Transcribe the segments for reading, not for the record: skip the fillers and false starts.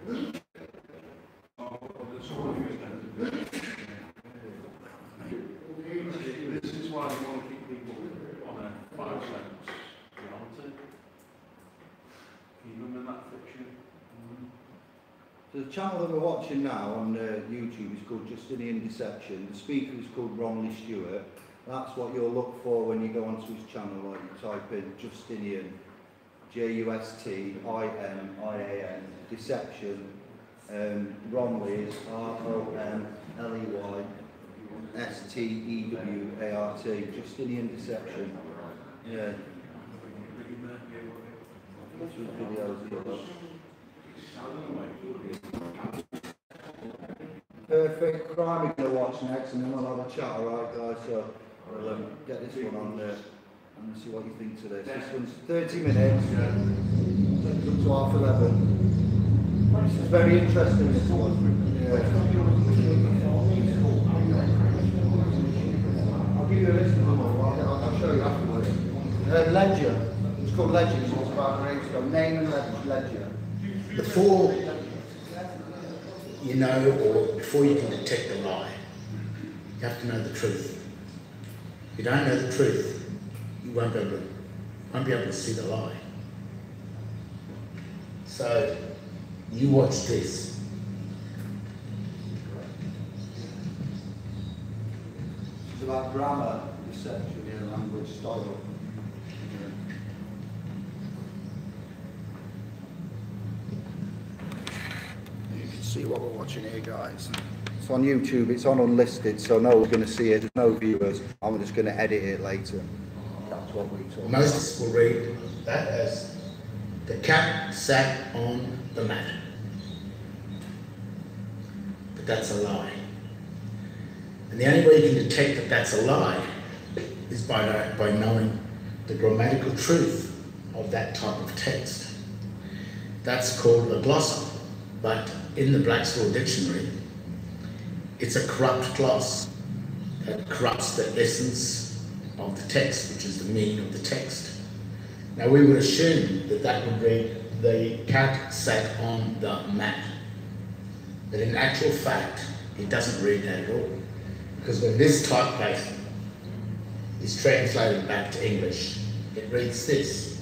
This is why we want to keep people on a 5 cents reality. Keep them in that fiction. So the channel that we're watching now on YouTube is called Justinian Deception. The speaker is called Romley Stewart. That's what you'll look for when you go onto his channel. Like you type in Justinian, J-U-S-T-I-N-I-A-N, Deception. Romley is R-O-M-L-E-Y-S-T-E-W-A-R-T, Justinian Deception. Yeah. That's what videos he does. Perfect crime we're going to watch next, and then we'll have a chat, alright guys, so we'll get this one on there and see what you think to this. This one's 30 minutes, up to 11:30. This is very interesting, this one. Yeah. I'll give you a list of them all, I'll show you afterwards. Ledger, it's called Ledger, it's about gravestone, name and ledger. Before you know, or before you can detect a lie, you have to know the truth. If you don't know the truth, you won't be able to see the lie. So you watch this. It's about grammar, deception, and language style. See what we're watching here, guys. It's on YouTube, it's on unlisted, so no one's going to see it, there's no viewers. I'm just going to edit it later. That's what we talk about. Most will read that as the cat sat on the mat. But that's a lie. And the only way you can detect that that's a lie is by knowing the grammatical truth of that type of text. That's called a glossa. But in the Black's Law Dictionary, it's a corrupt gloss that corrupts the essence of the text, which is the meaning of the text. Now we would assume that that would read, the cat sat on the mat. But in actual fact, it doesn't read that at all. Because when this typeface is translated back to English, it reads this.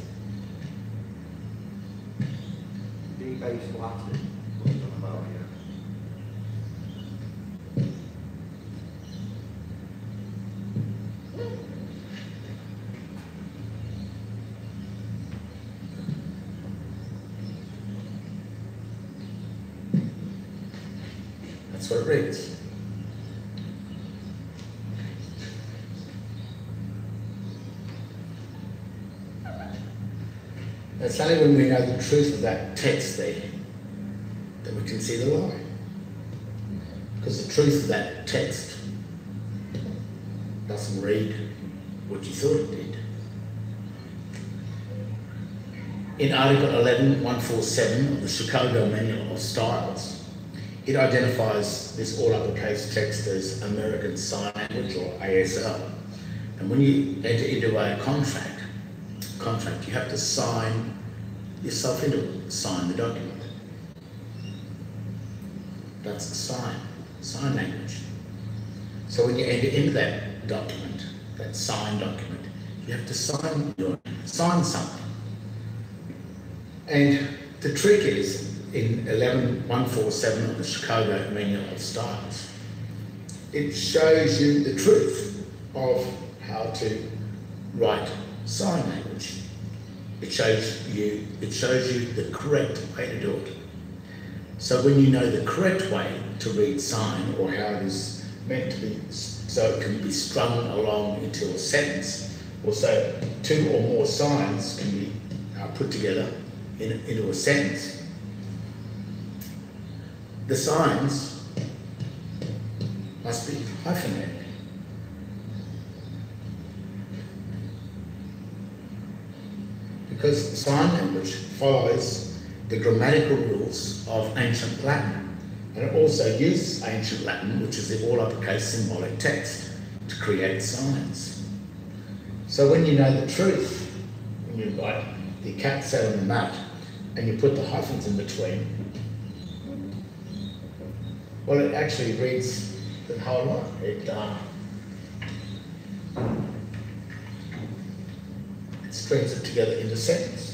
D-based Latin. That's what it reads. It's only when we know the truth of that text there that we can see the lie. Because the truth of that text doesn't read what you thought it did. In Article 11.147 of the Chicago Manual of Styles, it identifies this all uppercase text as American Sign Language, or ASL. And when you enter into a contract, you have to sign yourself into it, sign the document. That's the sign language. So when you enter into that document, that signed document, you have to sign something. And the trick is, in 11.147 of the Chicago Manual of Styles, it shows you the truth of how to write sign language. It shows you the correct way to do it. So when you know the correct way to read sign, or how it is meant to be, so it can be strung along into a sentence, or so 2 or more signs can be put together into a sentence. The signs must be hyphenated. Because sign language follows the grammatical rules of ancient Latin, and it also uses ancient Latin, which is the all uppercase symbolic text, to create signs. So when you know the truth, when you write the cat sat on the mat, and you put the hyphens in between, Well, it actually reads the whole lot. It strings it together into sentences.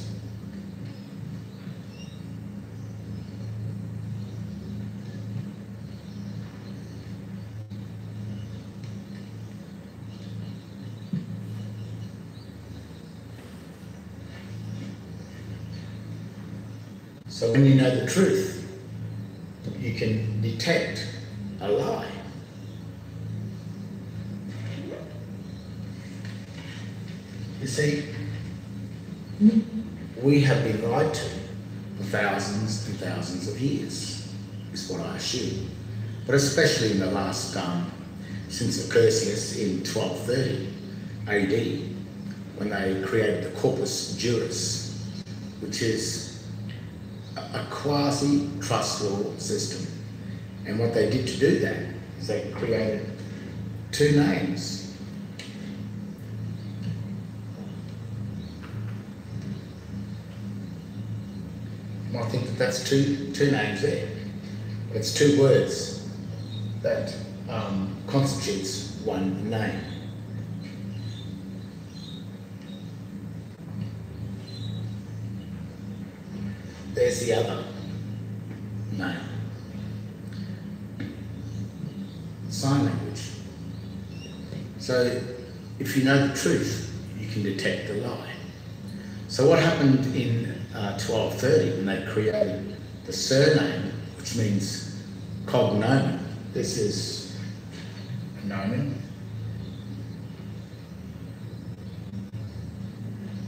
So when you know the truth, you can detect a lie. You see, we have been lied to for thousands and thousands of years, is what I assume. But especially in the last, since Accursius in 1230 AD, when they created the corpus juris, which is a quasi-trust law system. And what they did to do that is they created two names. You might think that that's two names there. But it's two words that constitutes one name. There's the other name. Sign language. So if you know the truth, you can detect the lie. So what happened in 1230 when they created the surname, which means cognomen? This is a nomen.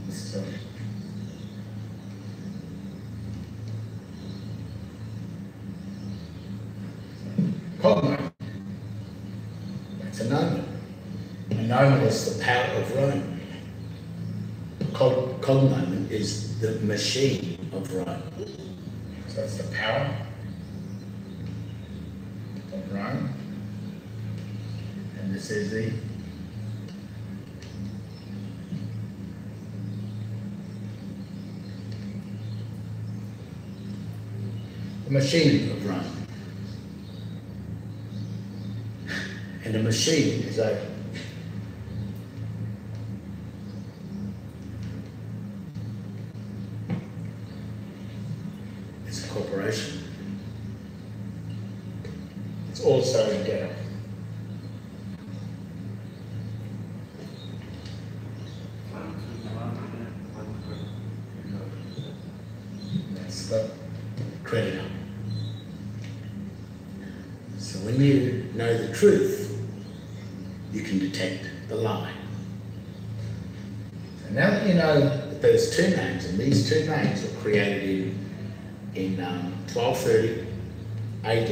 This is a cognomen. That's a nomen. A nomen is the power of Rome. Cognomen is the machine of Rome. So that's the power of Rome. And this is the machine of Rome. And a machine is a corporation. It's also a debtor. That's the creditor. So when you know the truth, you can detect the lie. So now that you know that there's two names, and these two names were created in 1230 AD,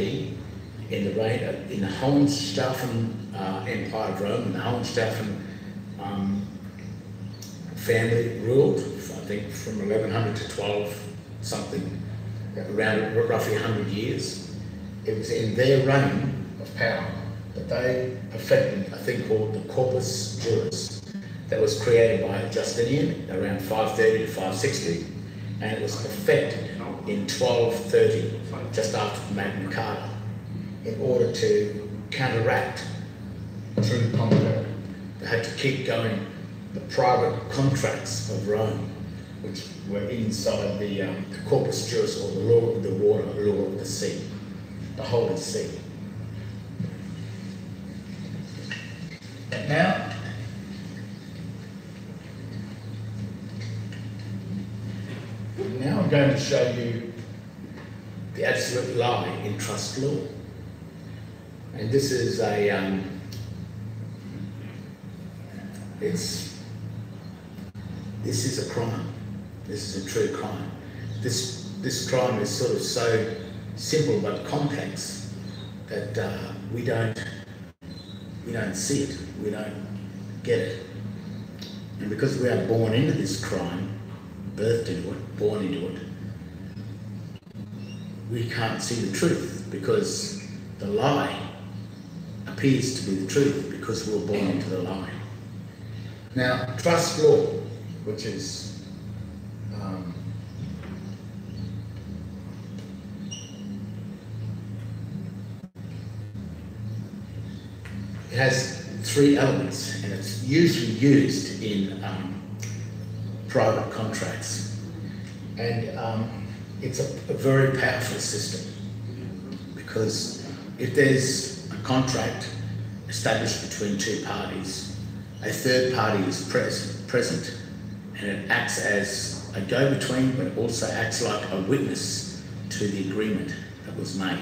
in the reign of, in the Hohenstaufen Empire of Rome, and the Hohenstaufen family ruled, I think, from 1100 to 12 something, around roughly 100 years. It was in their reign of power that they perfected a thing called the corpus juris, that was created by Justinian around 530 to 560, and it was perfected in 1230, just after Magna Carta, in order to counteract through conquer. They had to keep going the private contracts of Rome, which were inside the corpus juris, or the law of the water, the law of the sea, the Holy See. And now, I'm going to show you the absolute lie in trust law. And this is a, this is a crime. This is a true crime. This crime is sort of so simple but complex that we don't see it. We don't get it. And because we are born into this crime, birthed into it, born into it, we can't see the truth, because the lie appears to be the truth because we were born into the lie. Now, trust law, which is it has three elements, and it's usually used in private contracts. And it's a very powerful system, because if there's a contract established between two parties, a third party is present, and it acts as a go-between, but also acts like a witness to the agreement that was made.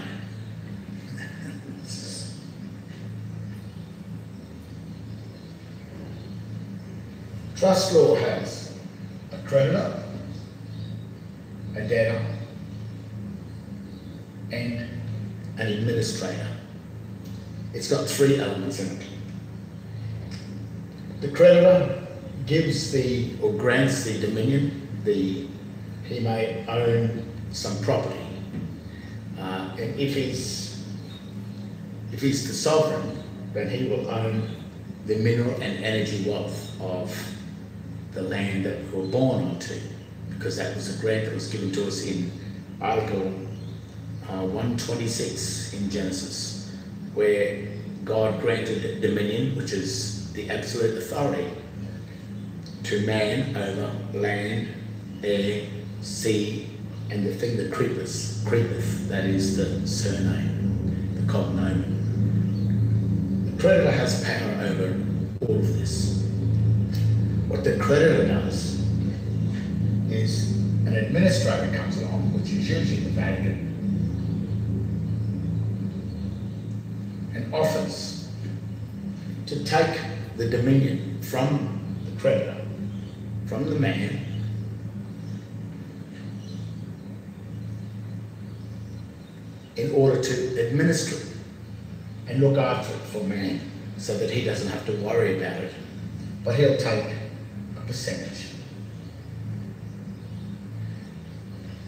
Trust law has a creditor, a debtor, and an administrator. It's got three elements in it. The creditor gives or grants the dominion. He may own some property, and if he's the sovereign, then he will own the mineral and energy wealth of the land that we were born onto, because that was a grant that was given to us in Article 126 in Genesis, where God granted dominion, which is the absolute authority, to man over land, air, sea, and the thing that creepeth, that is the surname, the cognomen. The creditor has power over all of this. What the creditor does is an administrator comes along, which is usually the Vatican, and offers to take the dominion from the creditor, from the man, in order to administer it and look after it for man, so that he doesn't have to worry about it, but he'll take a percentage.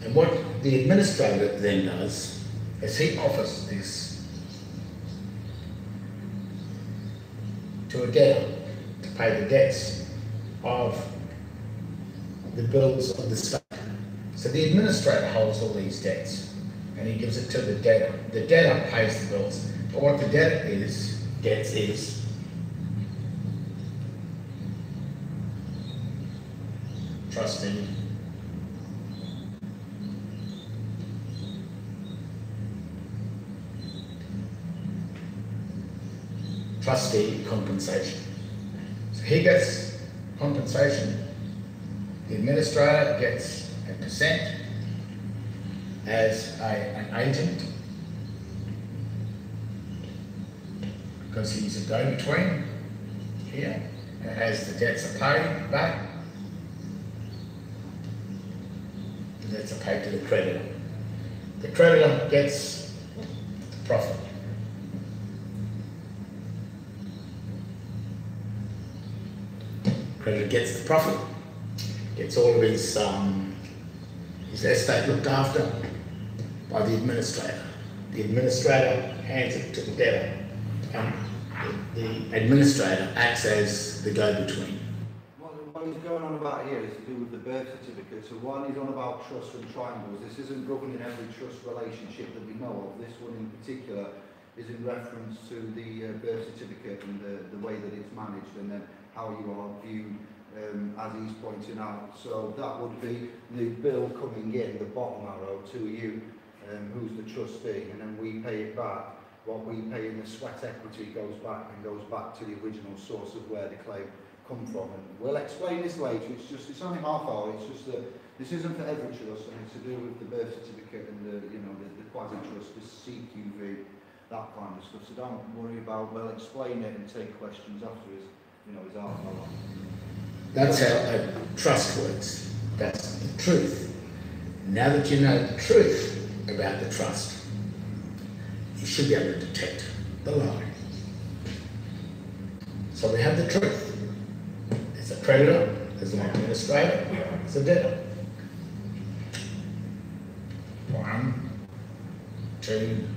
And what the administrator then does is he offers this to a debtor to pay the debts of the bills of the state. So the administrator holds all these debts and he gives it to the debtor. The debtor pays the bills, but what the debtor gets is trustee, compensation. So he gets compensation, the administrator gets a percent as an agent, because he's a go-between here, and as the debts are paid back, the debts are paid to the creditor. The creditor gets the profit. Creditor gets the profit, gets all of his estate looked after by the administrator. The administrator hands it to the debtor, and the administrator acts as the go-between. What he's going on about here is to do with the birth certificate. So one is on about trusts and triangles. This isn't governing every trust relationship that we know of. This one in particular is in reference to the birth certificate and the way that it's managed, and then how you are viewed, as he's pointing out. So that would be the bill coming in, the bottom arrow, to you, who's the trustee, and then we pay it back. What we pay in the sweat equity goes back to the original source of where the claim come from. And we'll explain this later. It's only half hour. It's just that this isn't for every trust, and it's to do with the birth certificate and the quasi trust, the CQV, that kind of stuff. So don't worry about. We'll explain it and take questions after his half hour. That's how a trust works. That's the truth. Now that you know the truth about the trust, you should be able to detect the lie. So we have the truth. There's a creditor, there's an administrator, there's a debtor. 1, 2,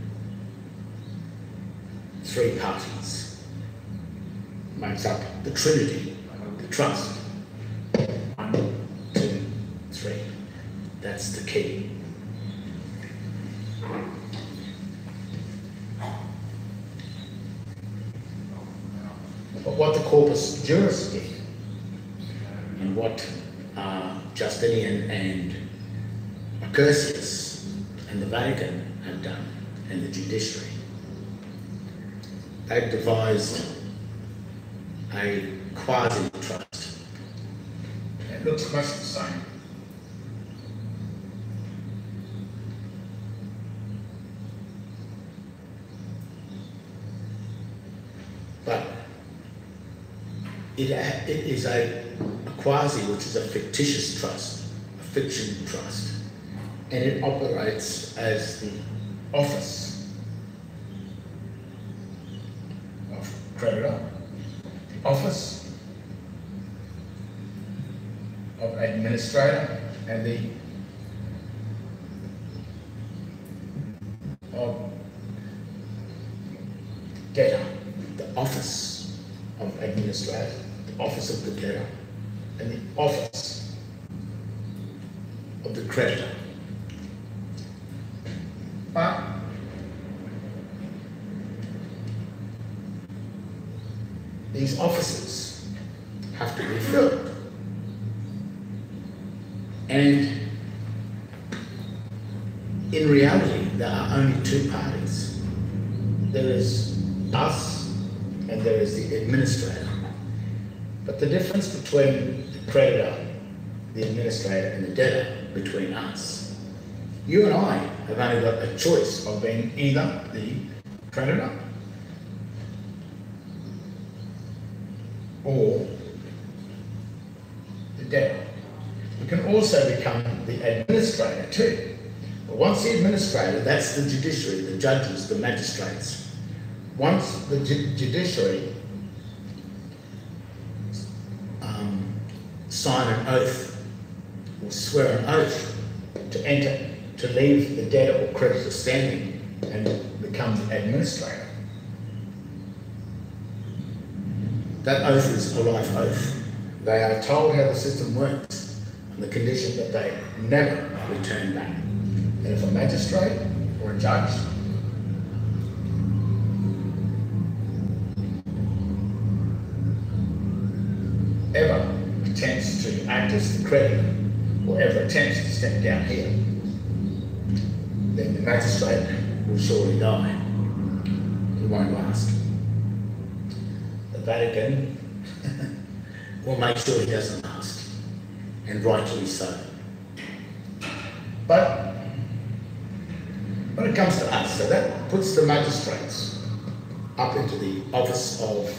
3 parties makes up the trinity, the trust. 1, 2, 3. That's the key. But what the corpus juris did, and what Justinian and Accursius and the Vatican have done, and the judiciary, they've devised a quasi-trust. It looks much the same. But it is a quasi, which is a fictitious trust, a fiction trust, and it operates as the office of creditor, the office of administrator, and the of debtor. The office of administrator, the office of the debtor, and the office of the creditor. But these offices have to be filled. And in reality, there are only two parties. There is us and there is the administrator. But the difference between the creditor, the administrator, and the debtor, between us, you and I have only got a choice of being either the creditor or the debtor. We can also become the administrator too. But once the administrator, that's the judiciary, the judges, the magistrates. Once the judiciary sign an oath or swear an oath to enter, to leave the debtor or creditor standing and become the administrator, that oath is a life oath. They are told how the system works on the condition that they never return back. And if a magistrate or a judge ever attempts to act as the creditor or ever attempts to step down here, then the magistrate will surely die. He won't last. The Vatican will make sure he doesn't last, and rightly so. But when it comes to us, so that puts the magistrates up into the office of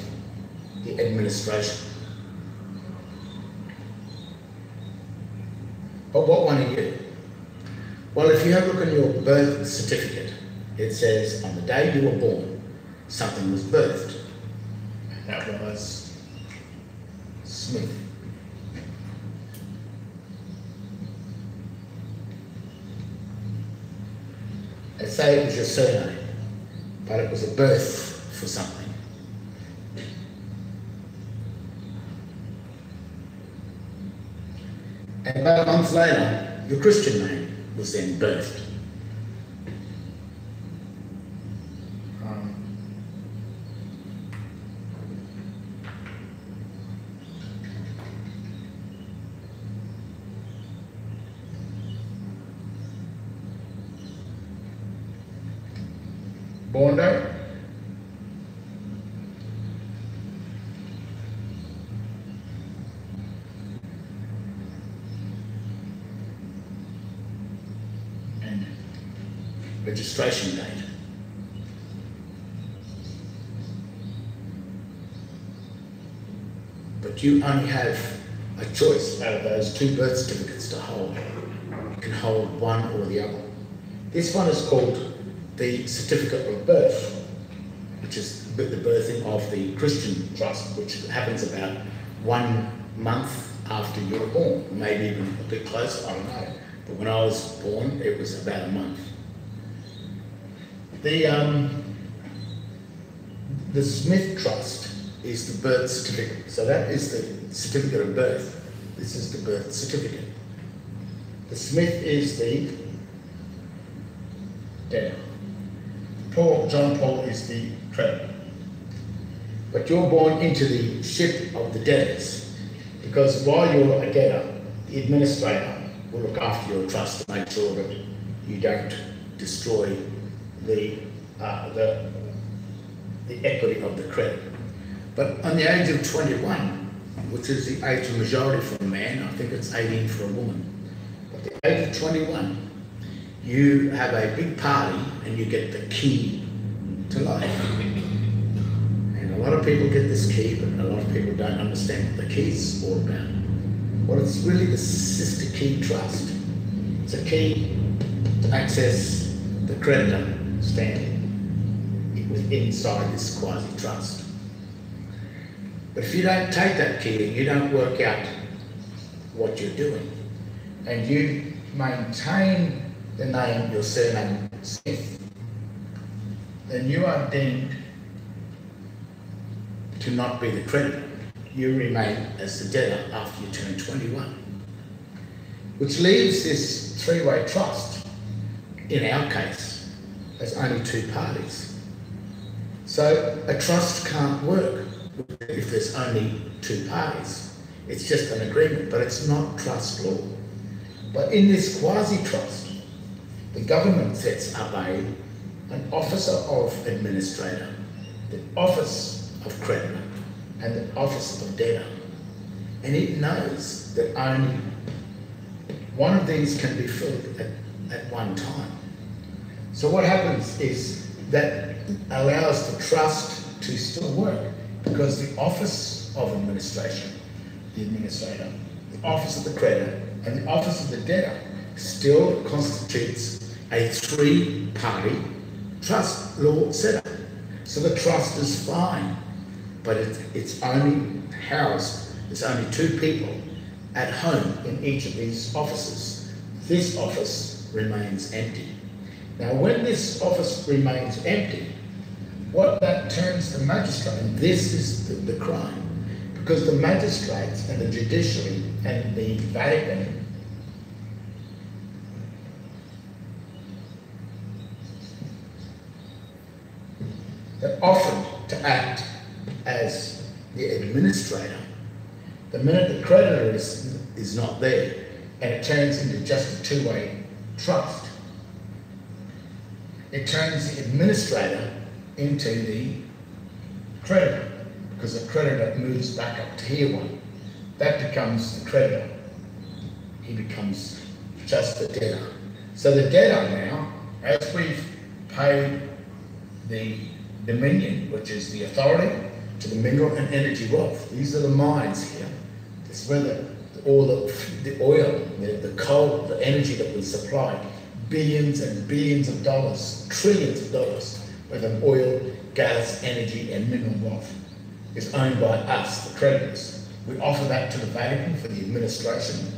the administration. But what one are you? Well, if you have a look at your birth certificate, it says on the day you were born, something was birthed. That was Smith. They say it was your surname, but it was a birth for something. And about a month later, your Christian name was then birthed. Born date? And registration date. But you only have a choice out of those two birth certificates to hold. You can hold one or the other. This one is called the certificate of birth, which is the birthing of the Christian trust, which happens about 1 month after you were born, maybe even a bit closer, I don't know. But when I was born, it was about a month. The Smith Trust is the birth certificate. So that is the certificate of birth. This is the birth certificate. The Smith is the debtor. John Paul is the creditor. but you're born into the ship of the debtors, because while you're a debtor, the administrator will look after your trust to make sure that you don't destroy the equity of the credit. But on the age of 21, which is the age of majority for a man, I think it's 18 for a woman, but the age of 21, you have a big party and you get the key to life. And a lot of people get this key, but a lot of people don't understand what the key is all about. Well, it's really the sister key trust. It's a key to access the creditor standing inside this quasi-trust. But if you don't take that key and you don't work out what you're doing, and you maintain the name, your surname, Smith, then you are deemed to not be the creditor. You remain as the debtor after you turn 21. Which leaves this three-way trust, in our case, as only two parties. So a trust can't work if there's only two parties. It's just an agreement, but it's not trust law. But in this quasi-trust, the government sets up an officer of administrator, the office of creditor, and the office of debtor. And it knows that only one of these can be filled at one time. So what happens is that allows the trust to still work, because the office of administration, the administrator, the office of the creditor, and the office of the debtor still constitutes a three-party trust law setup. So the trust is fine, but it's only housed, there's only two people at home in each of these offices. This office remains empty. Now, when this office remains empty, what that turns the magistrate, and this is the crime, because the magistrates and the judiciary and the Vatican are offered to act as the administrator. The minute the creditor is not there, and it turns into just a two-way trust, it turns the administrator into the creditor, because the creditor moves back up to here one. That becomes the creditor. He becomes just the debtor. So the debtor now, as we've paid the dominion, which is the authority to the mineral and energy wealth, these are the mines here. This is where all the oil, the coal, the energy that we supply, billions and billions of dollars, trillions of dollars worth of oil, gas, energy and mineral wealth is owned by us, the creditors. We offer that to the Vatican for the administration.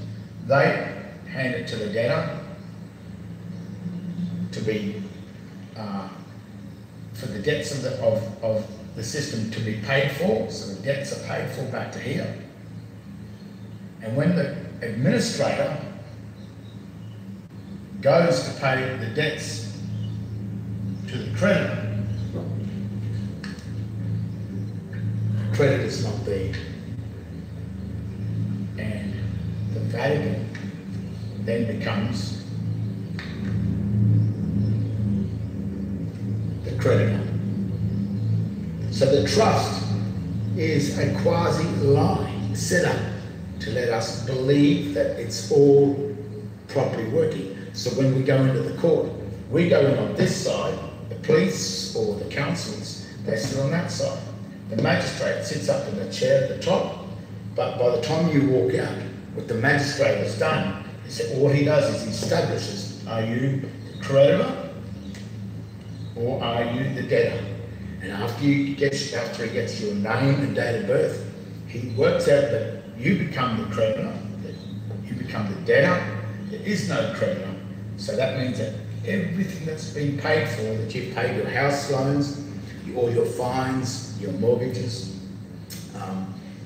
They hand it to the debtor to be, for the debts of the system to be paid for, so the debts are paid for back to here. And when the administrator goes to pay the debts to the creditor, the creditor's not there. And the Vatican then becomes the creditor. So the trust is a quasi-lie set up to let us believe that it's all properly working. So when we go into the court, we go in on this side, the police or the councils, they sit on that side. The magistrate sits up in the chair at the top, but by the time you walk out, what the magistrate has done is that all he does is he establishes, are you the creditor or are you the debtor? And after he gets your name and date of birth, he works out that you become the creditor, that you become the debtor. There is no creditor. So that means that everything that's been paid for, that you've paid your house loans, all your fines, your mortgages,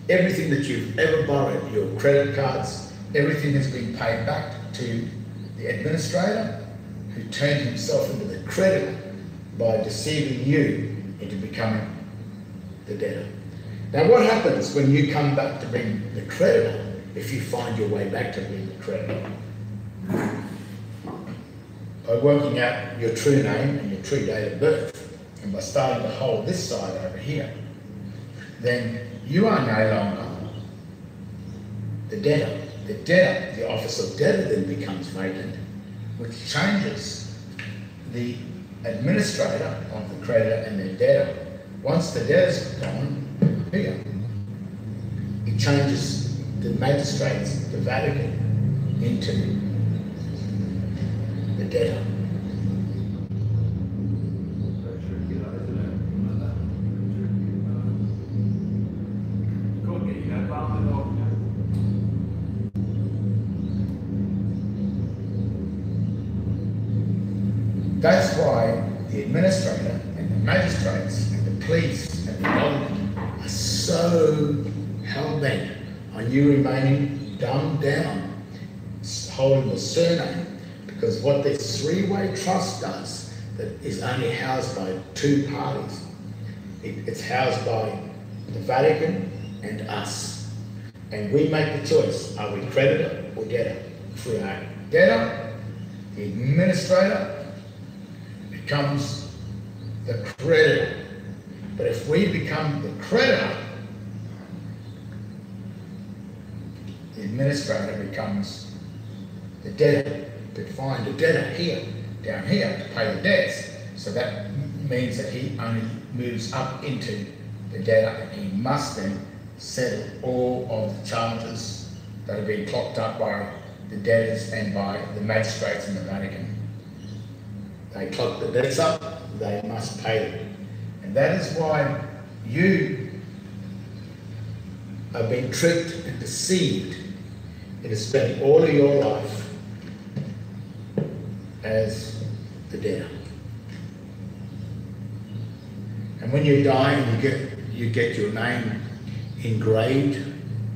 everything that you've ever borrowed, your credit cards, everything has been paid back to the administrator, who turned himself into the creditor by deceiving you into becoming the debtor. Now what happens when you come back to bring the creditor, if you find your way back to bring the creditor? By working out your true name and your true date of birth, and by starting to hold this side over here, then you are no longer the debtor. The debtor, the office of debtor then becomes vacant, which changes the administrator of the creditor and the debtor. Once the debtor's gone here, it changes the magistrates, the Vatican, into the debtor. That's why the administrator and the magistrates and the police and the government are so hell-bent on you remaining dumbed down, holding the surname, because what this three-way trust does that is only housed by two parties. It's housed by the Vatican and us. And we make the choice, are we creditor or debtor? If we are debtor, the administrator becomes the creditor. But if we become the creditor, the administrator becomes the debtor. To find a debtor here, down here, to pay the debts. So that means that he only moves up into the debtor, and he must then settle all of the charges that have been clocked up by the debtors and by the magistrates in the Vatican. They clock the debts up, they must pay them. And that is why you have been tricked and deceived into spending all of your life as the debtor. And when you die and you get your name engraved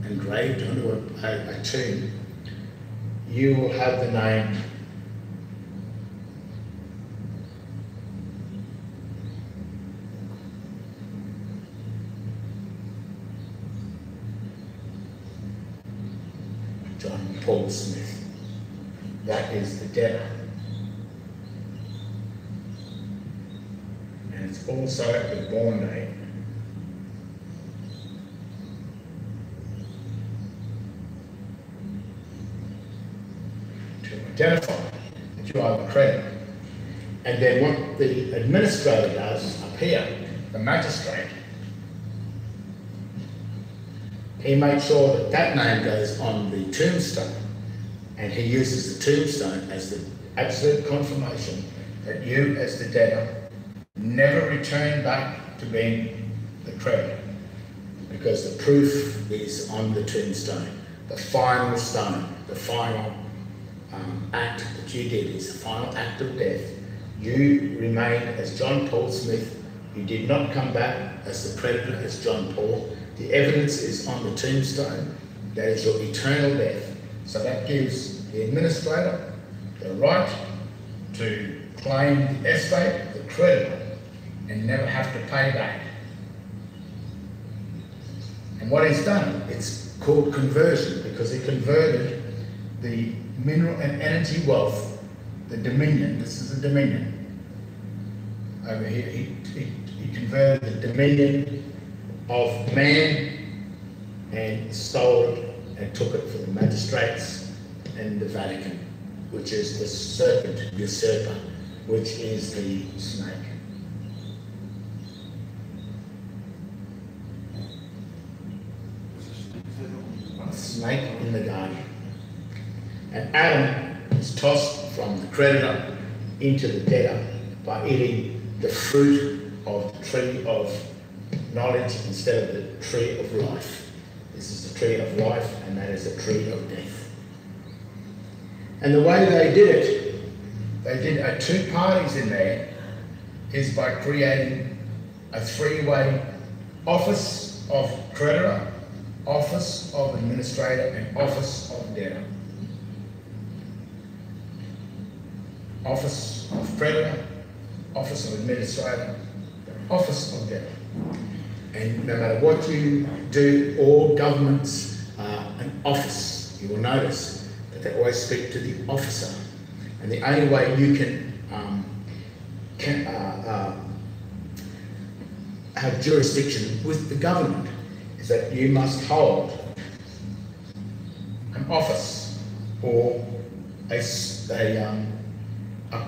onto a tomb, you will have the name John Paul Smith. That is the debtor. And it's also the born date. To identify that you are the creditor. And then what the administrator does up here, the magistrate, he makes sure that that name goes on the tombstone, and he uses the tombstone as the absolute confirmation that you, as the debtor, never return back to being the creditor, because the proof is on the tombstone. The final stone, the final act that you did is the final act of death. You remained as John Paul Smith. You did not come back as the creditor, as John Paul. The evidence is on the tombstone. That is your eternal death. So that gives the administrator the right to claim the estate, the creditor, and never have to pay back. And what he's done, it's called conversion, because he converted the mineral and energy wealth, the dominion. This is the dominion. Over here, he converted the dominion of man and stole it and took it for the magistrates and the Vatican, which is the serpent usurper, which is the snake. Snake in the garden. And Adam is tossed from the creditor into the debtor by eating the fruit of the tree of knowledge instead of the tree of life. This is the tree of life, and that is the tree of death. And the way they did two parties in there, is by creating a three-way office of creditor, office of administrator, and office of debtor. Office of creditor, office of administrator, office of debtor. And no matter what you do, all governments are an office. You will notice that they always speak to the officer. And the only way you can have jurisdiction with the government is that you must hold an office or a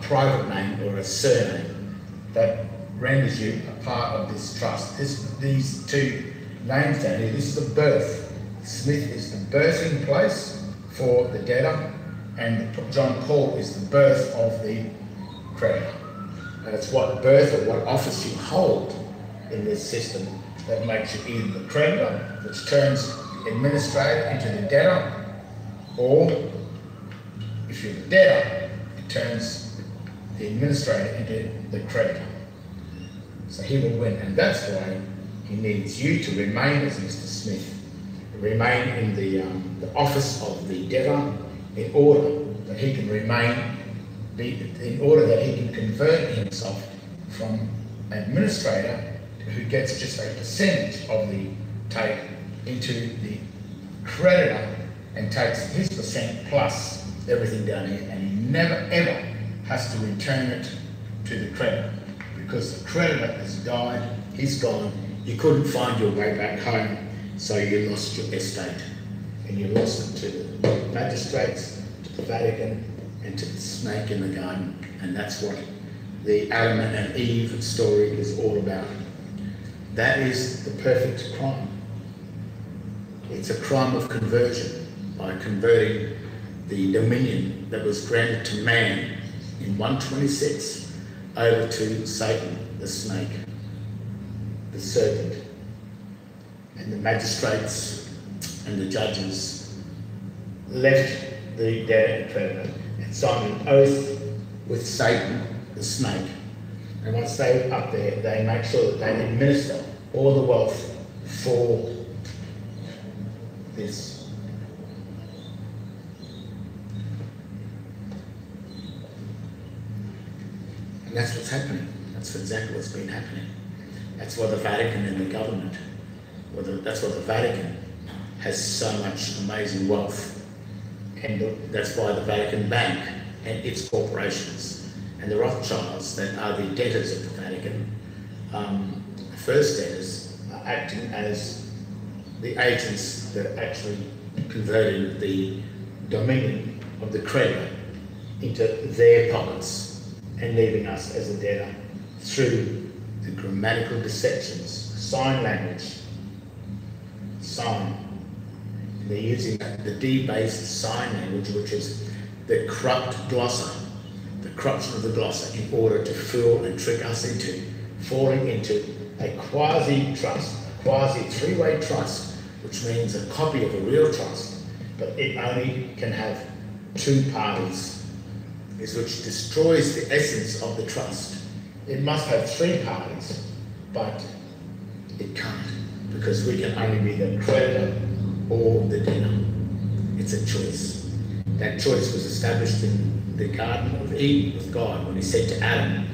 private name or a surname that renders you a part of this trust. These two names down here, this is the birth. Smith is the birthing place for the debtor, and John Paul is the birth of the creditor. And it's what birth or what office you hold in this system that makes you either the creditor, which turns the administrator into the debtor, or if you're the debtor, it turns the administrator into the creditor. So he will win, and that's why he needs you to remain as Mr. Smith, remain in the office of the debtor in order that he can in order that he can convert himself from administrator who gets just a percentage of the take into the creditor and takes his percent plus everything down here, and he never ever has to return it to the creditor because the creditor has died, he's gone, you couldn't find your way back home, so you lost your estate, and you lost it to the magistrates, to the Vatican, and to the snake in the garden. And that's what the Adam and Eve story is all about. That is the perfect crime. It's a crime of conversion, by converting the dominion that was granted to man in 126 over to Satan, the snake, the serpent. And the magistrates and the judges left the debtor and creditor and signed an oath with Satan, the snake. And once they were up there, they make sure that they administer all the wealth for this. And that's what's happening. That's exactly what's been happening. That's why the Vatican and the government, that's why the Vatican has so much amazing wealth. And that's why the Vatican Bank and its corporations and the Rothschilds that are the debtors of the Vatican, first debtors, are acting as the agents that are actually converting the dominion of the creditor into their pockets and leaving us as a debtor through the grammatical deceptions, sign language, sign. They're using the debased sign language, which is the corrupt glossa, the corruption of the glossa, in order to fool and trick us into falling into a quasi-trust, a quasi-three-way trust, which means a copy of a real trust, but it only can have two parties, which destroys the essence of the trust. It must have three parties, but it can't, because we can only be the creditor or the debtor. It's a choice. That choice was established in the Garden of Eden with God when he said to Adam,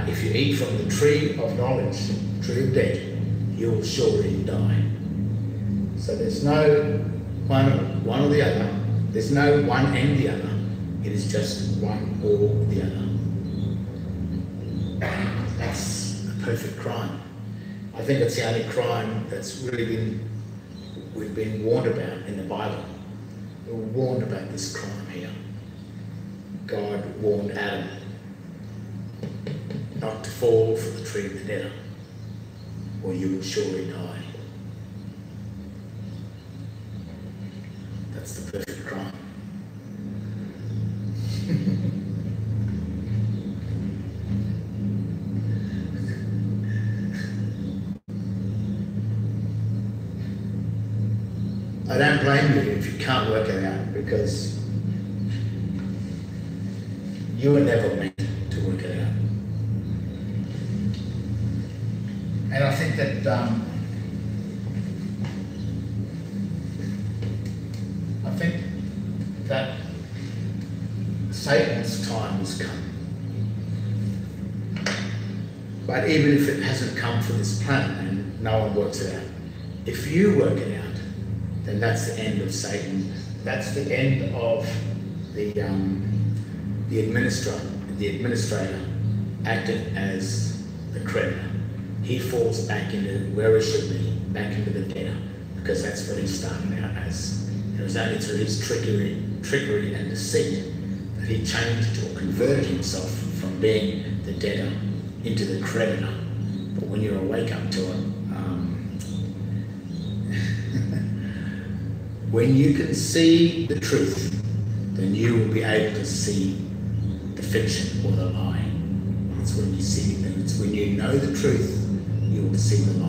if you eat from the tree of knowledge, tree of death, you will surely die. So there's no one or the other. There's no one and the other. It is just one or the other. That's a perfect crime. I think it's the only crime that's really we've been warned about in the Bible. We were warned about this crime here. God warned Adam not to fall for the tree of the debtor, or you will surely die. That's the perfect crime. I don't blame you if you can't work it out, because you were never meant to work it out. And I think that Satan's time has come. But even if it hasn't come from this planet and no one works it out, if you work it out, then that's the end of Satan. That's the end of the administrator acted as the creditor. He falls back into where he should be, back into the debtor, because that's what he started out as. It was only through his trickery and deceit that he changed or converted himself from being the debtor into the creditor. But when you awake up to it, when you can see the truth, then you will be able to see the fiction or the lie. It's when you see it, it's when you know the truth, you will see the lie.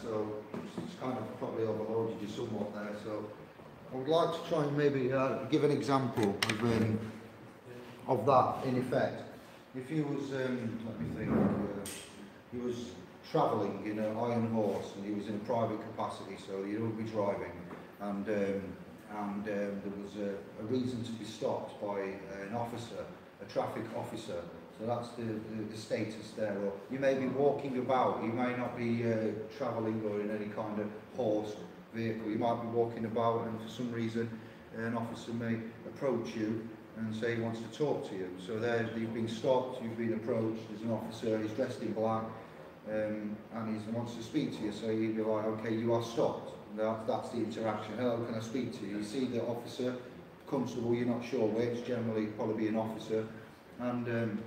So it's kind of probably overloaded you somewhat there. So I would like to try and maybe give an example of that in effect. If you was, let me think, he was travelling in an iron horse and he was in a private capacity, so he would be driving, and there was a reason to be stopped by an officer, a traffic officer. So that's the status there. Or you may be walking about, you may not be travelling or in any kind of horse vehicle. You might be walking about and for some reason an officer may approach you and say he wants to talk to you. So there you've been stopped, you've been approached, there's an officer, he's dressed in black and he wants to speak to you. So you'd be like, okay, you are stopped. That's the interaction. Hello, can I speak to you? You see the officer, constable, you're not sure which, generally probably be an officer, and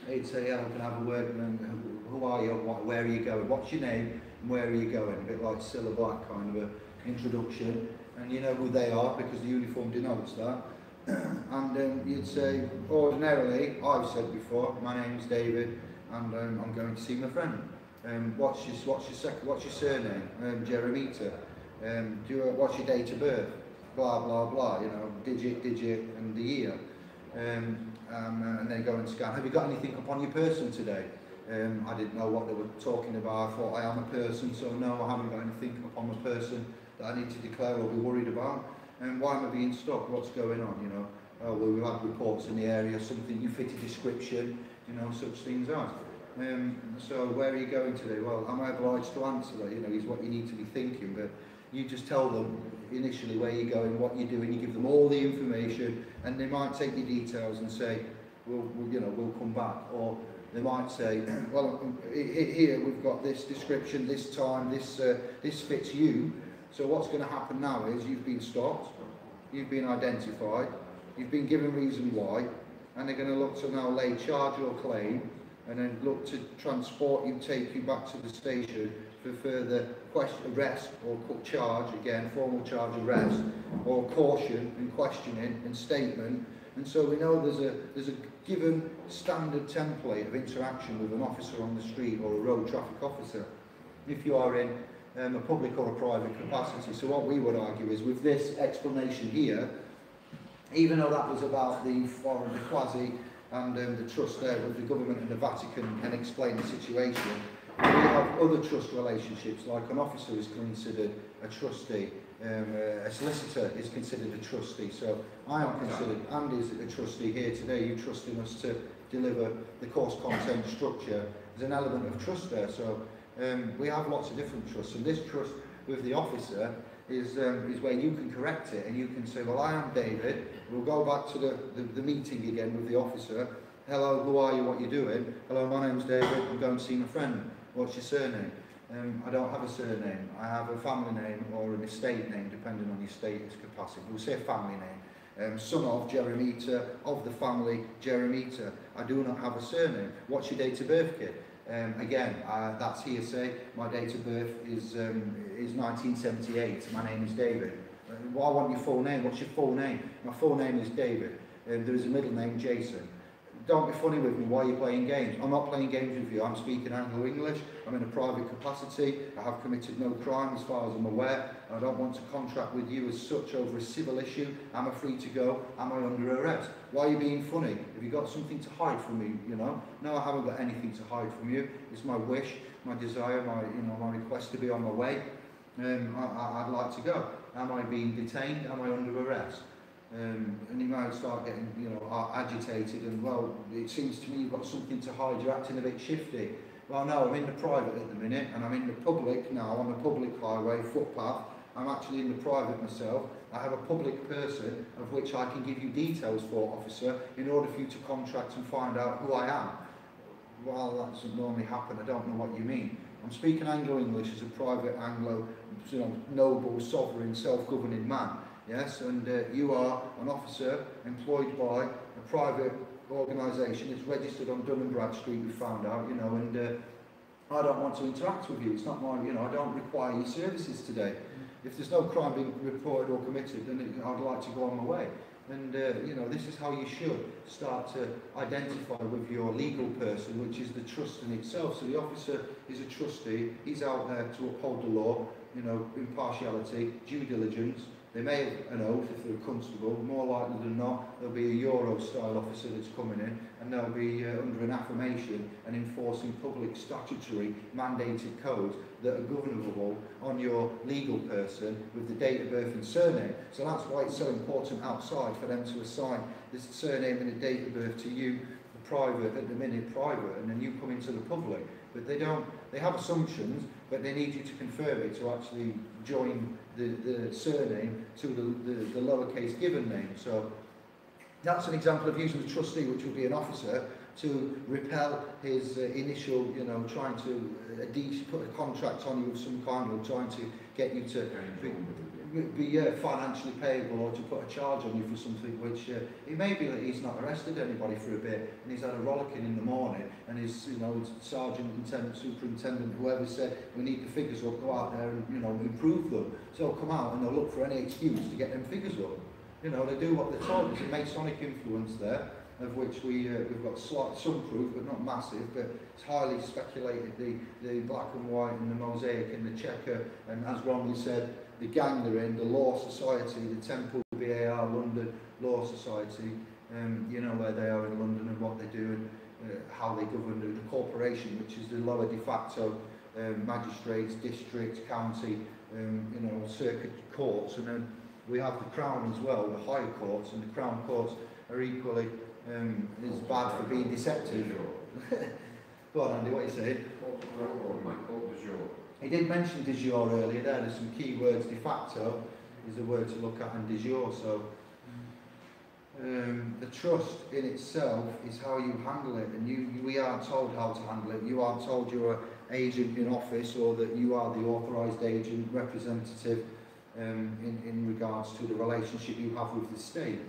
he'd say, hello, can I have a word? And who are you? Where are you going? What's your name? And where are you going? A bit like Cilla Black kind of an introduction. And you know who they are because the uniform denotes that. And you'd say, ordinarily, I've said before, my name's David, and I'm going to see my friend. What's your surname? Jeremita. What's your date of birth? Blah blah blah. You know, digit, and the year. And they go and scan. Have you got anything upon your person today? I didn't know what they were talking about. I thought I am a person, so no, I haven't got anything upon my person that I need to declare or be worried about. And why am I being stopped? What's going on? You know, oh, well, we've had reports in the area, something you fit a description, you know, such things as. So where are you going today? Well, am I obliged to answer that? You know, is what you need to be thinking. But you just tell them initially where you're going, what you're doing. You give them all the information, and they might take your details and say, we'll come back. Or they might say, well, here we've got this description, this time, this fits you. So what's going to happen now is you've been stopped, you've been identified, you've been given reason why, and they're going to look to now lay charge or claim, and then look to transport you, take you back to the station for further arrest or charge, again, formal charge arrest, or caution and questioning and statement. And so we know there's a given standard template of interaction with an officer on the street or a road traffic officer if you are in a public or a private capacity. So what we would argue is with this explanation here, even though that was about the foreign, the quasi and the trust there with the government and the Vatican and explain the situation, we have other trust relationships, like an officer is considered a trustee, a solicitor is considered a trustee. So I am considered and is a trustee here today. You trusting us to deliver the course content structure. There's an element of trust there. So we have lots of different trusts, and this trust with the officer is where you can correct it and you can say, well, I am David. We'll go back to the meeting again with the officer. Hello, who are you? What are you doing? Hello, my name's David. I'm going to see my friend. What's your surname? I don't have a surname. I have a family name or an estate name, depending on your status capacity. We'll say a family name. Son of Jeremita, of the family Jeremita. I do not have a surname. What's your date of birth, kid? Again, that's hearsay. My date of birth is 1978. My name is David. Well, I want your full name. What's your full name? My full name is David. there is a middle name, Jason. Don't be funny with me, why are you playing games? I'm not playing games with you, I'm speaking Anglo-English, I'm in a private capacity, I have committed no crime as far as I'm aware, I don't want to contract with you as such over a civil issue. Am I free to go? Am I under arrest? Why are you being funny? Have you got something to hide from me, you know? No, I haven't got anything to hide from you. It's my wish, my desire, my request to be on my way. I'd like to go. Am I being detained? Am I under arrest? And he might start getting, agitated and, well, it seems to me you've got something to hide, you're acting a bit shifty. Well, no, I'm in the private at the minute, and I'm in the public now, on a public highway, footpath. I'm actually in the private myself. I have a public person of which I can give you details for, officer, in order for you to contract and find out who I am. Well, that doesn't normally happen, I don't know what you mean. I'm speaking Anglo-English as a private Anglo, noble, sovereign, self-governing man. Yes, and you are an officer employed by a private organisation. It's registered on Dun & Bradstreet, we found out, and I don't want to interact with you. It's not my, I don't require your services today. If there's no crime being reported or committed, then I'd like to go on my way. And, this is how you should start to identify with your legal person, which is the trust in itself. So the officer is a trustee. He's out there to uphold the law, impartiality, due diligence. They may have an oath if they're a constable. More likely than not, there'll be a Euro-style officer that's coming in, and they'll be under an affirmation and enforcing public statutory mandated codes that are governable on your legal person with the date of birth and surname. So that's why it's so important outside for them to assign this surname and a date of birth to you, the private, at the minute private, and then you come into the public. But they have assumptions, but they need you to confirm it to actually join the surname to the lowercase given name. So that's an example of using the trustee, which would be an officer, to repel his initial, trying to put a contract on you of some kind, or trying to get you to be financially payable, or to put a charge on you for something which it may be that he's not arrested anybody for a bit, and he's had a rollicking in the morning, and his sergeant, lieutenant, superintendent, whoever said we need the figures up, go out there and improve them. So come out and they'll look for any excuse to get them figures up. They do what they're told. There's a Masonic influence there, of which we've got some proof, but not massive, but it's highly speculated, the black and white and the mosaic and the checker, and as Romney said, the gang they're in, the Law Society, the Temple BAR London Law Society, where they are in London and what they do, and how they govern the corporation, which is the lower de facto magistrates, district, county, circuit courts, and then we have the Crown as well, the higher courts, and the Crown courts are equally is bad for being deceptive. Go on, Andy, what are you saying? He did mention de jure earlier there. There's some key words. De facto is a word to look at, and de jure. So the trust in itself is how you handle it, and we aren't told how to handle it. You aren't told you're an agent in office, or that you are the authorised agent representative in regards to the relationship you have with the state.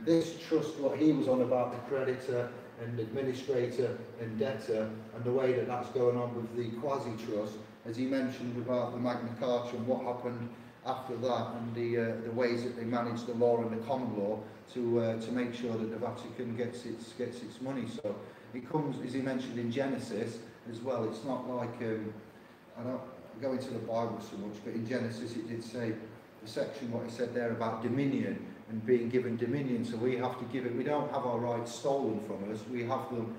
This trust, what he was on about, the creditor and administrator and debtor, and the way that that's going on with the quasi-trust, as he mentioned about the Magna Carta and what happened after that, and the ways that they manage the law and the common law to make sure that the Vatican gets its money. So it comes, as he mentioned in Genesis as well. It's not like I don't go into the Bible so much, but in Genesis it did say the section what he said there about dominion and being given dominion. So we have to give it. We don't have our rights stolen from us. We have them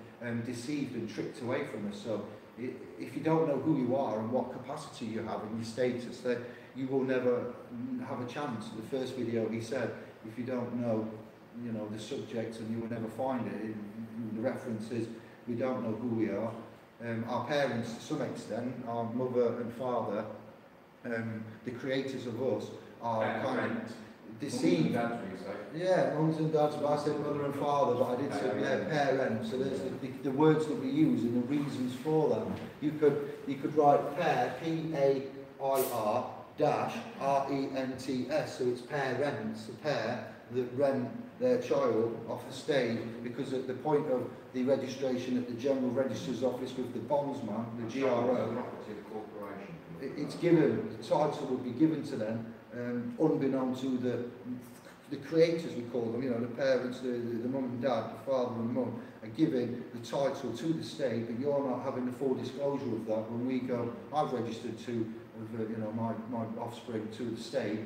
deceived and tricked away from us. So if you don't know who you are and what capacity you have and your status, then you will never have a chance. The first video he said, if you don't know, the subject, and you will never find it. The reference is we don't know who we are. Our parents, to some extent, our mother and father, the creators of us, are kind of deceived. Yeah, mums and dads, but I said mother and father, but I did say parents. So there's the words that we use and the reasons for that. You could write pair, P-A-I-R dash R-E-N-T-S, so it's parents, a pair that rent their child off the state, because at the point of the registration at the General Register's Office with the bondsman, the GRO, it's given, the title would be given to them, unbeknown to the the creators, we call them, you know, the parents, the mum and dad, the father and mum, are giving the title to the state, but you're not having the full disclosure of that. When we go, I've registered two of you know, my offspring to the state,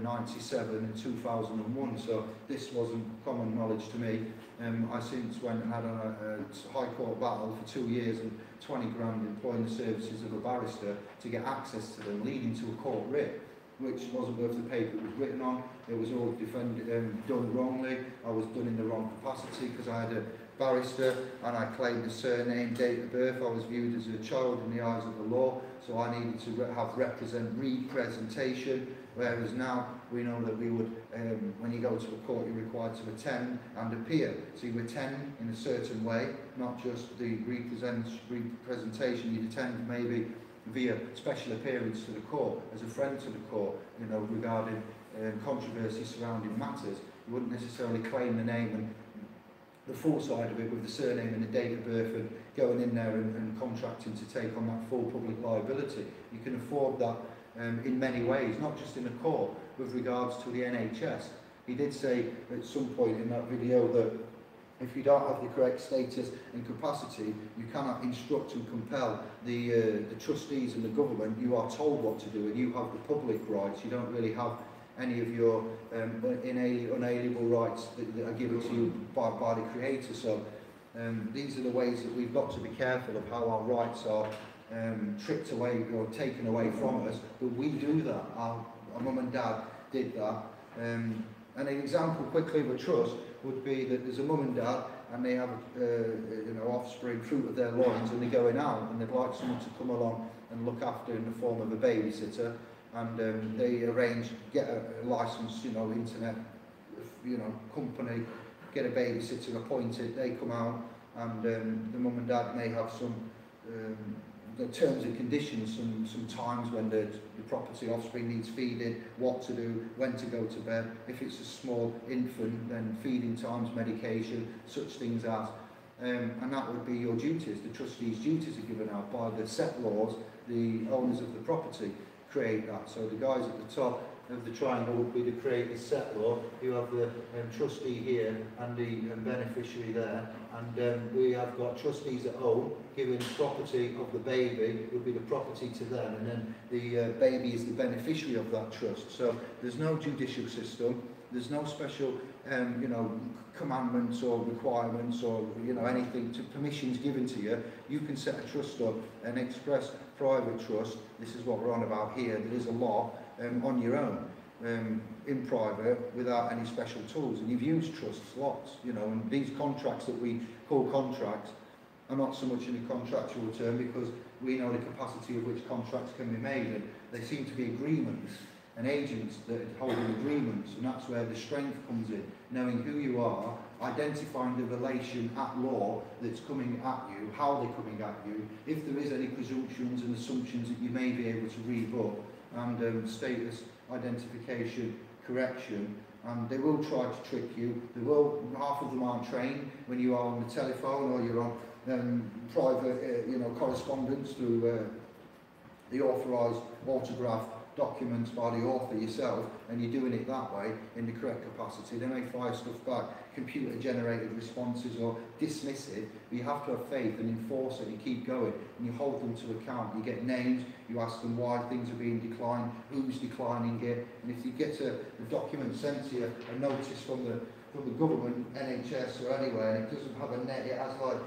97 and 2001, so this wasn't common knowledge to me. I since went and had a High Court battle for 2 years and 20 grand employing the services of a barrister to get access to them, leading to a court writ, which wasn't worth the paper it was written on. It was all done wrongly. I was done in the wrong capacity because I had a barrister and I claimed a surname, date of birth. I was viewed as a child in the eyes of the law, so I needed to have representation. Whereas now we know that we would, when you go to a court, you're required to attend and appear. So you attend in a certain way, not just the representation. You'd attend maybe via special appearance to the court, as a friend to the court, you know, regarding controversy surrounding matters. You wouldn't necessarily claim the name and the full side of it with the surname and the date of birth and going in there and contracting to take on that full public liability. You can afford that in many ways, not just in the court, with regards to the NHS. He did say at some point in that video that if you don't have the correct status and capacity, you cannot instruct and compel the trustees and the government. You are told what to do and you have the public rights. You don't really have any of your unalienable rights that are given to you by the Creator. So these are the ways that we've got to be careful of how our rights are tricked away or taken away from us, but we do that. Our mum and dad did that. And an example quickly of a trust would be that there's a mum and dad and they have you know, offspring, fruit of their loins, and they're going out and they'd like someone to come along and look after in the form of a babysitter, and they arrange, get a license, you know, internet, you know, company, get a babysitter appointed, they come out, and the mum and dad may have some the terms and conditions, some times when the property offspring needs feeding, what to do, when to go to bed. If it's a small infant, then feeding times, medication, such things as. And that would be your duties. The trustees' duties are given out by the set laws. The owners of the property create that. So the guys at the top of the triangle would be the creator set law. You have the trustee here and the beneficiary there, and we have got trustees at home giving property of the baby, would be the property to them, and then the baby is the beneficiary of that trust. So there's no judicial system, there's no special you know, commandments or requirements or, you know, anything to permissions given to you. You can set a trust up, an express private trust. This is what we're on about here. There is a law on your own, in private, without any special tools. And you've used trusts lots, you know, and these contracts that we call contracts are not so much in a contractual term, because we know the capacity of which contracts can be made, and they seem to be agreements and agents that hold agreements, and that's where the strength comes in, knowing who you are, identifying the relation at law that's coming at you, how they're coming at you, if there is any presumptions and assumptions that you may be able to rebut, and status identification correction. And they will try to trick you. They will. Half of them aren't trained. When you are on the telephone or you're on private you know, correspondence through the authorised autograph documents by the author yourself, and you're doing it that way in the correct capacity, they may fire stuff back, computer generated responses, or dismiss it, but you have to have faith and enforce it and keep going, and you hold them to account. You get names, you ask them why things are being declined, who's declining it, and if you get a document sent to you, a notice from the government, NHS or anywhere, and it doesn't have a net, it has like,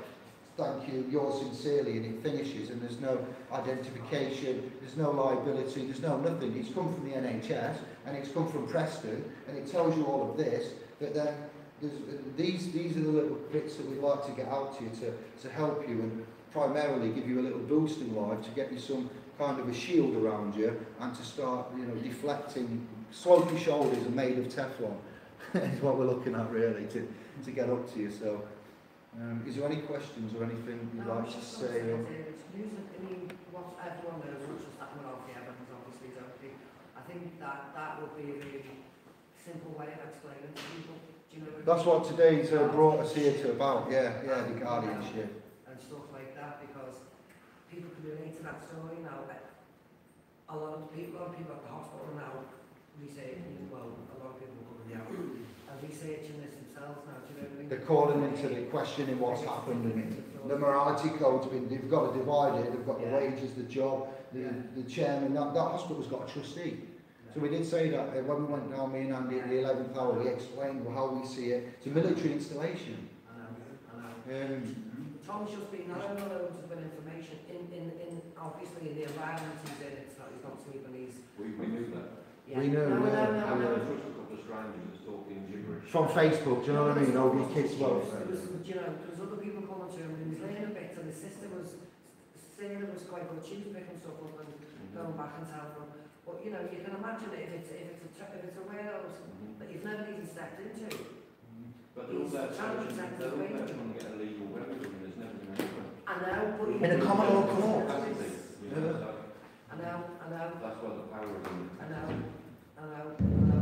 thank you, yours sincerely, and it finishes, and there's no identification, there's no liability, there's no nothing. It's come from the NHS, and it's come from Preston, and it tells you all of this, but then these are the little bits that we'd like to get out to you to help you, and primarily give you a little boost in life, to get you some kind of a shield around you, and to start, you know, deflecting. Slopey shoulders are made of Teflon, is what we're looking at really, to get up to you. So is there any questions or anything you'd like to say? I mean, what everyone knows, not just that one off the evidence, obviously, don't they? I think that would be a really simple way of explaining to people. Do you know what That's what today's brought us here to about, yeah, the guardianship. And stuff like that, because people can relate to that story now. A lot of people at the hospital now, we say, well, a lot of people will come in are researching this themselves now, do you know what I mean? They're calling into the questioning what's happened, and the morality code's been, they've got to divide it, they've got the wages, the job, the chairman, that hospital's got a trustee. So we did say that when we went down, me and Andy at the 11th hour, we explained how we see it. It's a military installation. I know. Tom's just been known loads of information in obviously in the environment he's in, it's not sleeping, We knew that. Yeah. We know, no, yeah. no, no, no. Just a couple of strangers talking gibberish. From Facebook, do you know what I mean? Over your kids' welfare. You know, there was other people coming to him, and he was laying a bit, and his sister was saying it was quite good. She was picking stuff up and going back and telling them. But you know, you can imagine if it's a warehouse that you've never even stepped into. But they're all there trying to get a legal remedy, and there's never been anyone. I know, but In a common law court. I know. That's where the power is in. I know.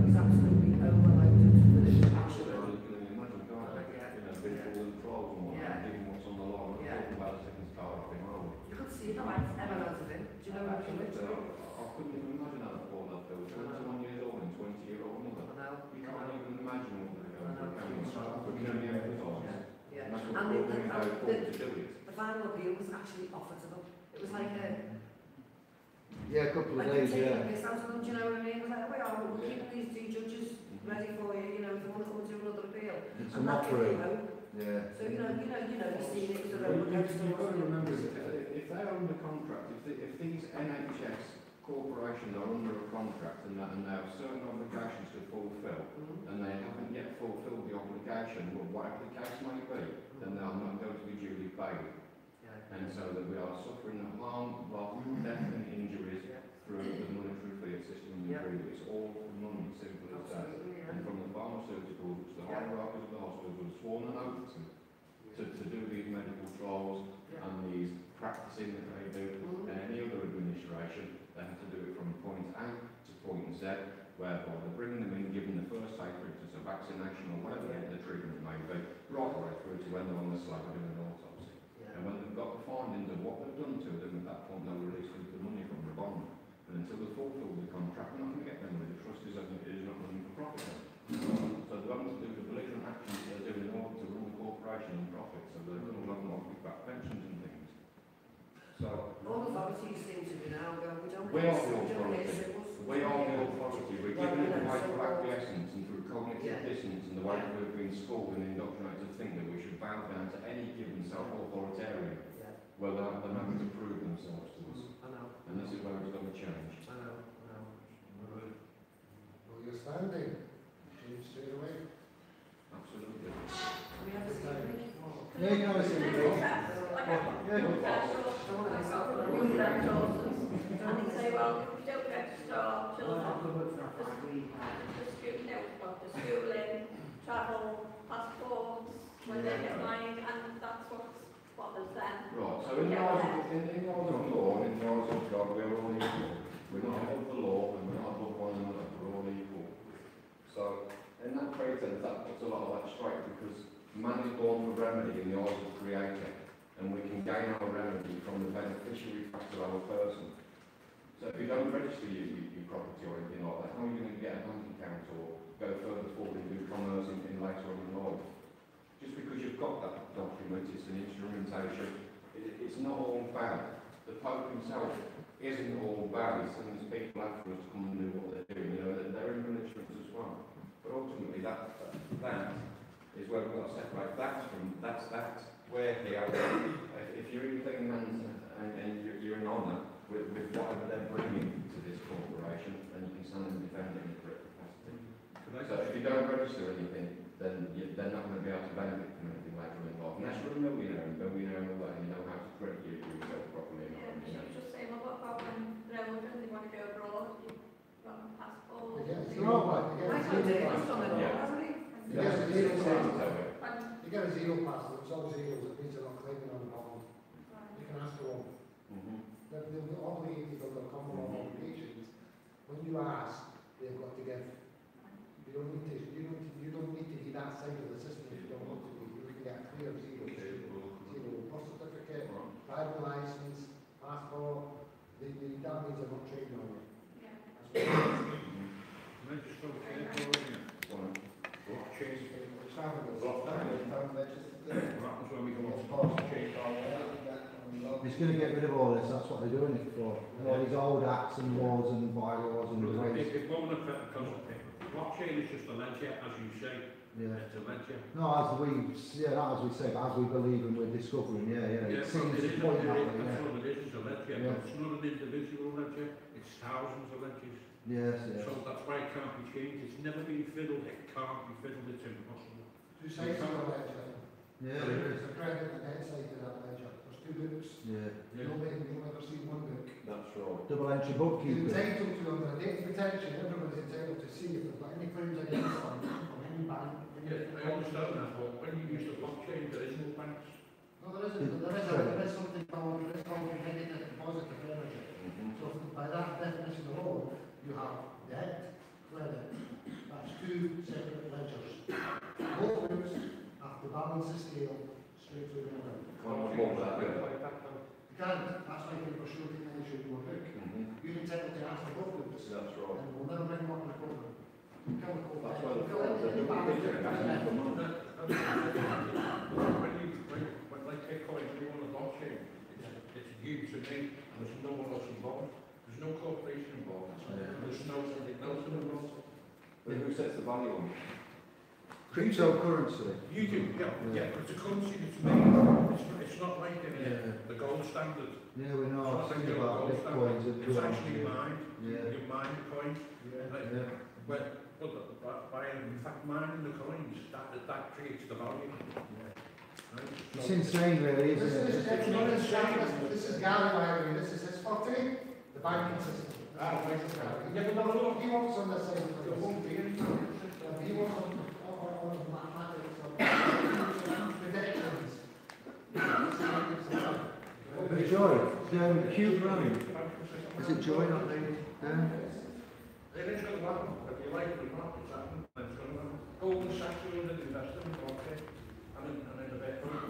He's absolutely overloaded with it. Absolutely. You can imagine, can't you? Yeah. You know, been all in trials and whatnot, given what's on the line. We're talking about a second car up in Rome. You could see the lights ever out of him. Do you know what I mean? I couldn't even imagine how poor that bill. 21 years old and 20-year-old mother. I know. You can't even imagine what they're going through. But you know, the emphasis. Yeah. And that's And what the, brought me out to do it. the final appeal was actually offered to them. It was like a... Yeah, a couple of Like days, taking yeah. a piss out of them, do you know what I mean? It was like, we're keeping these two judges ready for you, you know, if you want to come and do another appeal. It's And a that mockery. gives you hope. Yeah. So, you see it was a Well, road you've got to remember, if they're under contract, if these NHS corporations are under a contract and they have certain obligations to fulfil, and they haven't yet fulfilled the obligation, well, whatever the case may be, then they are not going to be duly paid. And so that we are suffering harm, loss, death and injuries through the monetary fiat system in Britain. It's all for money, simple as that. And from the pharmaceuticals, which the hierarchies of the hospitals have sworn an oath to do these medical trials and these practicing that they do, and any other administration, they have to do it from point A to point Z, whereby they're bringing them in, giving the first aid, for instance, a vaccination or whatever the treatment may be, right the way through to when they're on the slab doing an autopsy. And when they've got the findings of what they've done to them, at that point they'll release the money from the bond. And until they fulfil the contract, they're not going to get them money. The trust is not running for profit. So they want to do the belligerent actions they're doing in order to run the corporation and profit. So they're going to have more back pensions and things. So all authorities seem to be now going, we don't we are the authority. We are the authority. We're giving it away through acquiescence and through cognitive dissonance and the way that we've been schooled and indoctrinated to think that we should bow down to any given self-authoritarian, well, they're having to prove themselves to us. I know. And this is where it's going to change. I know. Well, you're standing. You straight away. Absolutely. We have to see it. Yeah, you know, it's in the book. And they say, well, if you don't register children, the schooling, travel, passports, when they get mine, and that's what's bothers them. Right, so in the eyes of law and in the eyes of God, we're all equal. We're not above the law and we're not above one another, we're all equal. So, in that pretense, that puts a lot of that straight because man is born for remedy in the eyes of the Creator, and we can gain our remedy from the beneficiary fact of our person. So if you don't register your property or anything like that, how are you going to get a bank account or go further forward and do commerce in later on in life? Just because you've got that document, it's an instrumentation. It's not all bad. The Pope himself isn't all bad. He's sending his people after us to come and do what they're doing. You know, they're in ministries as well. But ultimately, that is where we've got to separate that from that's where they are. If you're in clean hands and you're in honour with whatever they're bringing to this corporation, then you can stand and defend it in the correct capacity. So if you don't register anything, then they're not going to be able to benefit from anything later in life. Unless you're a millionaire and all that, and you know how to credit yourself properly. Yeah, you should just say, well, what about when they're older and they want to go abroad, you've got a passport. Yeah, No, but Michael Davis done it all, hasn't he? You get a zero pass. And, You get a zero pass, it's all zeros, it means you're not claiming on the bond. You can ask for one. The obligated on the common law obligations, when you ask, they've got to give. You don't need to be that side of the system if you don't want to be. You can get a clear zero. Zero birth certificate, driving license, passport. That means they're not trading on you. yeah. That's what it is. Can I just double check? when we go to change our water. He's going to get rid of all this, that's what they're doing it for. All these old acts and laws and bylaws and ways. It won't affect because blockchain is just a ledger, as you say. Yeah. It's a ledger. No, not as we say, but as we believe and we're discovering, It seems to point that way, That's what it is a ledger. Yeah. It's not an individual ledger, it's thousands of ledgers. Yes. So that's why it can't be changed. It's never been fiddled, it can't be fiddled, it's impossible. Two sides of the ledger. Yeah, there There's is. a credit and debt side to that ledger. There's two books. Yeah. You'll never see one book. That's right. Double entry You're bookkeeping. entitled to, under data protection, everybody's entitled to see if they've got any claims against them from any bank. Yeah, I understand that, but when you use the blockchain, there is no banks. No, there isn't, but there is something called negative and positive energy. So by that definition alone, you have debt, credit. That's two separate ledgers. Both books have to balance the scale straight through the middle. Can't hold that, yeah. You can't, that's why people should be measured in one book. You're entitled to ask for both books. That's right. And we'll never bring them up in the court. You can't record That's that. why the You can't they're any balance. When like Bitcoin, if you want a blockchain, it's you to me, and there's no one else involved. There's no corporation involved. There's nothing involved. But who sets the value on it? Cryptocurrency. You do, yeah, but it's a currency that's made. It's not like the gold standard. Yeah, we know. It's not I've like seen the about gold bitcoins. standard. It's actually mined. Yeah. You mine the coin. But by in fact mining the coins, that creates the value. Right? It's insane, really, isn't it? This is Galloway, this is his forte, the banking system. Yeah, but He wants on the side of there the won't be any. He wants on mathematics, on predictions. Joy, Cube running. Is it Joy not there? It is going to happen, if you like it or not, it's happening, it's going to happen. Goldman Sachs will invest in blockchain, and in the Bitcoin.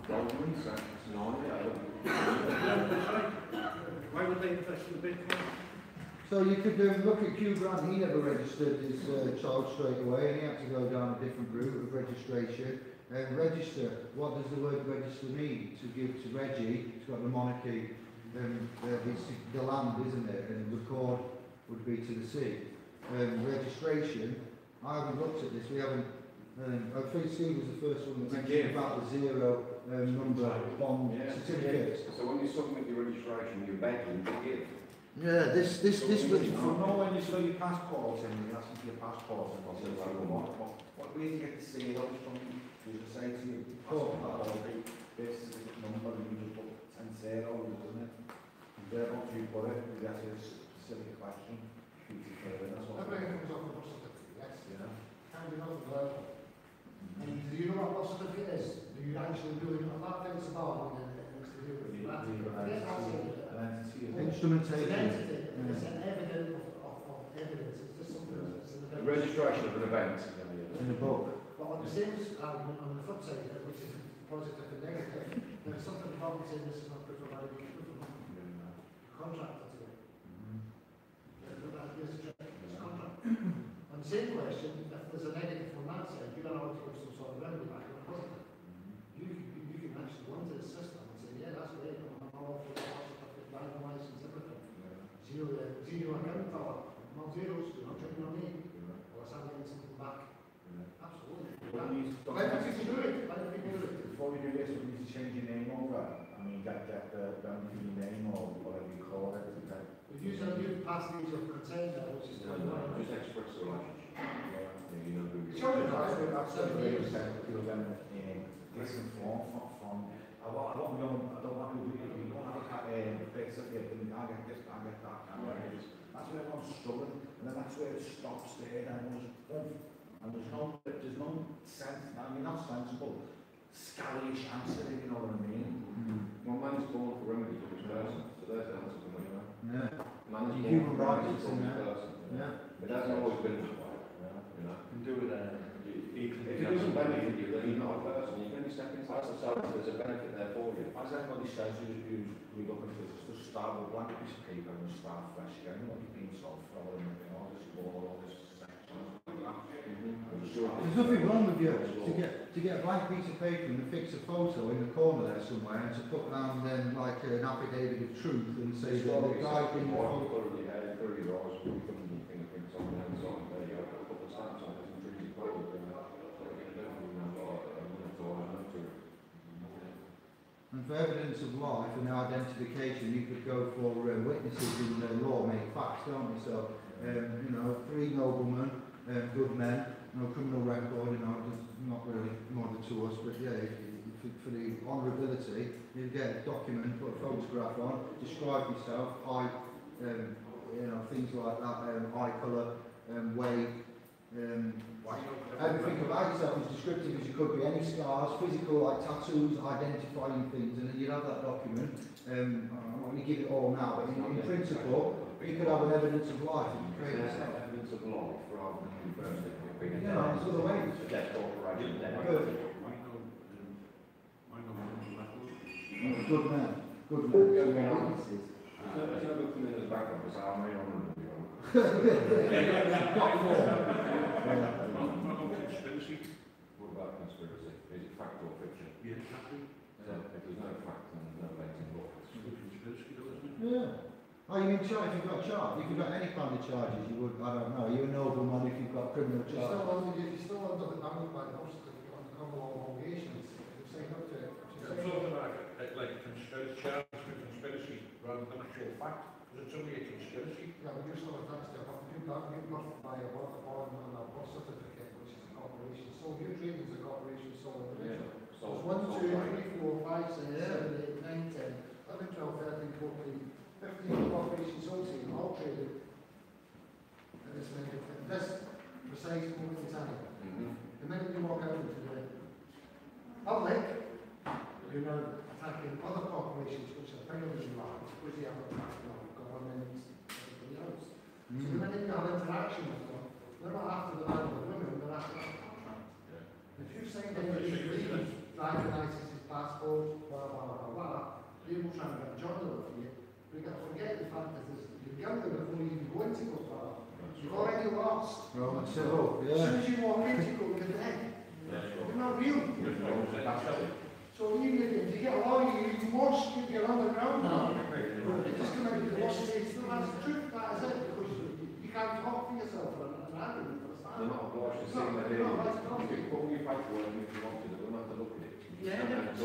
Goldman Sachs, no, Why would they invest in Bitcoin? So you could look at Hugh Grant, he never registered his child straight away and he had to go down a different route of registration. Register, what does the word register mean? To give to Reggie, it's got the monarchy, it's the land, isn't it? And record would be to the sea. Registration, I haven't looked at this, we haven't, I think Steve was the first one that mentioned about the zero number bond certificates. So when you submit your registration, you're begging to give. Yeah, this was... When you show your passport and you ask for your passport and what's it like, what way you get to see those from you? You just say to you, passport, this is the number, and you just put 10 zeros, doesn't it? And then once you put it, you get a specific question, that's what Everything comes off the birth certificate, yes. yeah. Can't be nothing about it. And do you know what birth certificate is? Do you actually do it? A lot of things about it, and it's to do with that. Yes, that's it. Instrumentation. It's an entity, it's an evidence of evidence, it's just something that's in the Registration of an event. In the book. But on the same argument, on the flip side, which is positive and negative, there's something about saying this is not proof of value, proof of contractor to it. That is a contract. On the same question, if there's a negative from that side, you're going to have to give some sort of remedy back on a positive. You can actually go into the system and say, yeah, that's great, I'm all for the driving license, everything. Zero account power, no zeros, you're not checking on me. Or something back. Absolutely. Why don't people do it? Why don't people do it? Before we do this, we need to change your name over. I mean, get the your name or whatever you call it. You've passed these of consent, which is Just express the relationship. You know who you Sure, are. That's the way to say it. You're going listen from. I don't want to do it. You don't have to have basically, I get this, I get that, I get this. That's where everyone's struggling, and then that's where it stops there, and there's no sense, I mean, not sensible, scallyish answer, if you know what I mean. Well, man is born for remedy for his person, so there's the answer for me, right? Yeah. Man is born Human for remedy rights for in his there. person. Yeah. It hasn't always been that way, you know? can do with If it doesn't benefit you, then you're not a person. You can only step inside society, there's a benefit there for you. As everybody says, who's looking for this, just start with a blank piece of paper and start fresh again. What you've been so thrown in, all this war, all this sex, There's nothing wrong with you to get a blank piece of paper and fix a photo in the corner there somewhere and to put down then like an affidavit of truth and say that the guy in the photo. And for evidence of life and identification, you could go for witnesses in law make facts, don't you? So, you know, 3 noblemen, good men, no criminal record, you know, not really more to us, but yeah, for the honourability, you get a document, put a photograph on, describe yourself, eye, you know, things like that, eye colour, weight, everything about yourself as descriptive as you could be, any scars, physical like tattoos, identifying things, and then you'd have that document. I'm not going to give it all now, but in principle, you could have an evidence of life. Evidence of life rather than birth certificate. Yeah, there's other ways. Death corporation. Good man. Good man. There's no good coming in the back office, I'm very honourable. Conspiracy. What about conspiracy? Is it fact or fiction? Yeah, exactly. So if there's no fact, then there's no latent law. Conspiracy, though, isn't it? Yeah. Oh, you mean charge? If you've got charge, if you've got any kind of charges, you would, I don't know, you're a nobleman if you've got criminal You're charges. still under the ban by the certificate on the common law obligations. You've signed up to it. I'm talking about like conspiracy, charges for conspiracy rather than actual fact. Because it's only a conspiracy. Yeah, but you're still attached to it. You've got by a bond and a birth certificate, which is a corporation. So you're treated as a corporation, so individual. So There's 1, 2, 3, 4, 5, 6, 7, 8, 9, 10, 11, 12, 13, 14, 15 corporations all seen, all traded. And this precise moment in time. The minute you walk out into the public, you're now attacking other corporations which are bigger than you are, because they have a government, everything else. So the minute you have interaction with them, they're not after the man or the women, they're after the contract. If you've signed any of these agreements, driving licenses, passports, blah, blah, blah, blah, they will try and get a job with you. But you've got to forget the fact that you're younger before you even go into go far. You've already lost. Roman civil, As soon yeah. as you walk into go, you're dead. You're not real. So if you get a lawyer, you must keep your underground now. It's just going to be the worst state. Still, that's the truth, that is it, because you can't talk for yourself for an argument for a start. They're not obliged to see the video. You can put your paperwork in if you want to, they don't have to look at it. Yeah, they're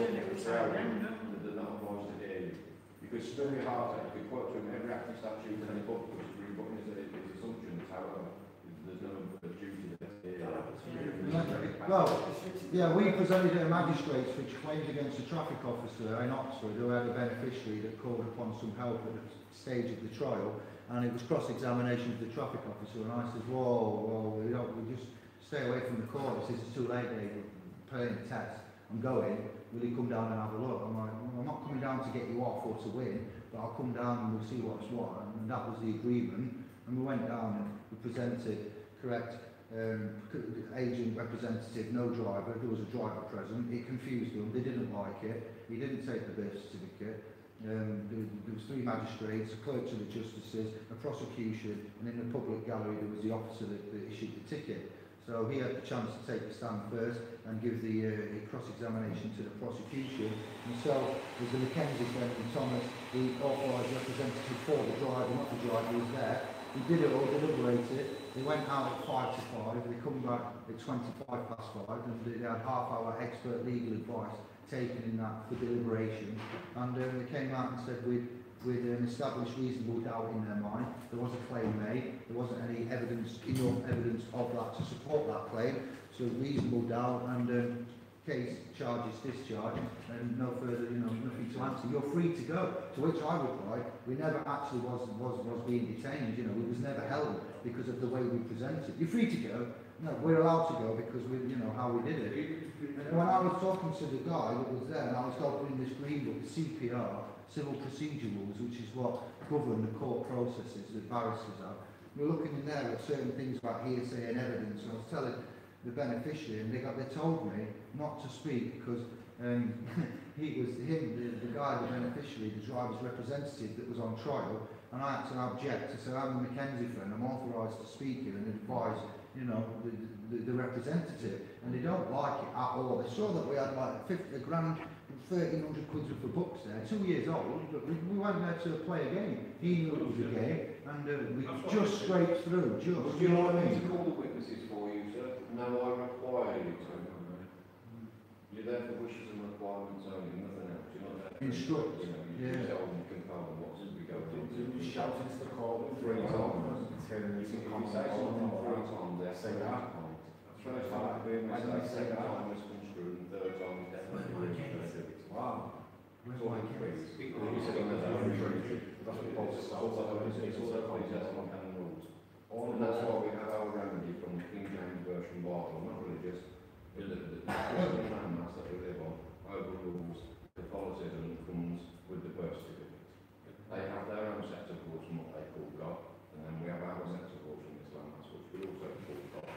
not obliged to hear you. You could spill your heart out, you could quote to him every active statute in any book, which is really booking his assumptions, however, there's no duty there to hear you. Well, yeah, we presented a magistrate's which claimed against a traffic officer in Oxford who had a beneficiary that called upon some help at the stage of the trial, and it was cross-examination of the traffic officer, and I said, whoa, we just stay away from the court. He says, it's too late, David, paying the test. I'm going, will you come down and have a look? I'm like, well, I'm not coming down to get you off or to win, but I'll come down and we'll see what's what. And that was the agreement. And we went down and we presented correct agent representative, no driver. There was a driver present. It confused them. They didn't like it. He didn't take the birth certificate. There was 3 magistrates, a clerk to the justices, a prosecution, and in the public gallery there was the officer that issued the ticket. So he had the chance to take the stand first and give the cross-examination to the prosecution. And so was the Mackenzie friend and Thomas, the authorised representative for the driver, not the driver, was there. He did it all, deliberated. They went out at 5 to 5, they come back at 5:25, and they had half-hour expert legal advice taken in that for deliberation. And they came out and said with an established reasonable doubt in their mind, there was a claim made, there wasn't any evidence, enough evidence of that to support that claim, so reasonable doubt and case charges discharged and no further, nothing to answer. You're free to go. To which I replied, we never actually was being detained, it was never held because of the way we presented. You're free to go. No, we're allowed to go because we, how we did it. And when I was talking to the guy that was there, and I was opening this green book, the CPR, Civil Procedure Rules, which is what govern the court processes that barristers have, we're looking in there at certain things like hearsay and evidence, and I was telling the beneficiary, and they told me not to speak because the guy, the beneficiary, the driver's representative that was on trial, and I had to object to say, I'm a Mackenzie friend, I'm authorised to speak here and advise you know, the representative, and they don't like it at all. They saw that we had like a grand, 1,300 quid for books there, 2 years old, but we went there to play a game. He knew it was a game, and we just scraped through, just, Would you you know what I like me mean? to call the witnesses for you, sir? No, I require you to. You're there for wishes and requirements only, nothing else. You're not there to Instruct, you know, you yeah. tell them, compel them what's to be going on. You shout into the court 3 times. you can You say something 3 times, they're Say that. First time being mistake, second time misconstrued, and third time is definitely going to do it. Wow. It's all in quiz. People who say that they're untruthful. That's what it's also possessing and rules. And that's why we have our remedy from the King James Version Bible, not religious. The Christian landmass that we live on overrules Catholicism and comes with the birth certificate. They have their own set of rules from what they call God, and then we have our set of rules from this landmass, which we also call God.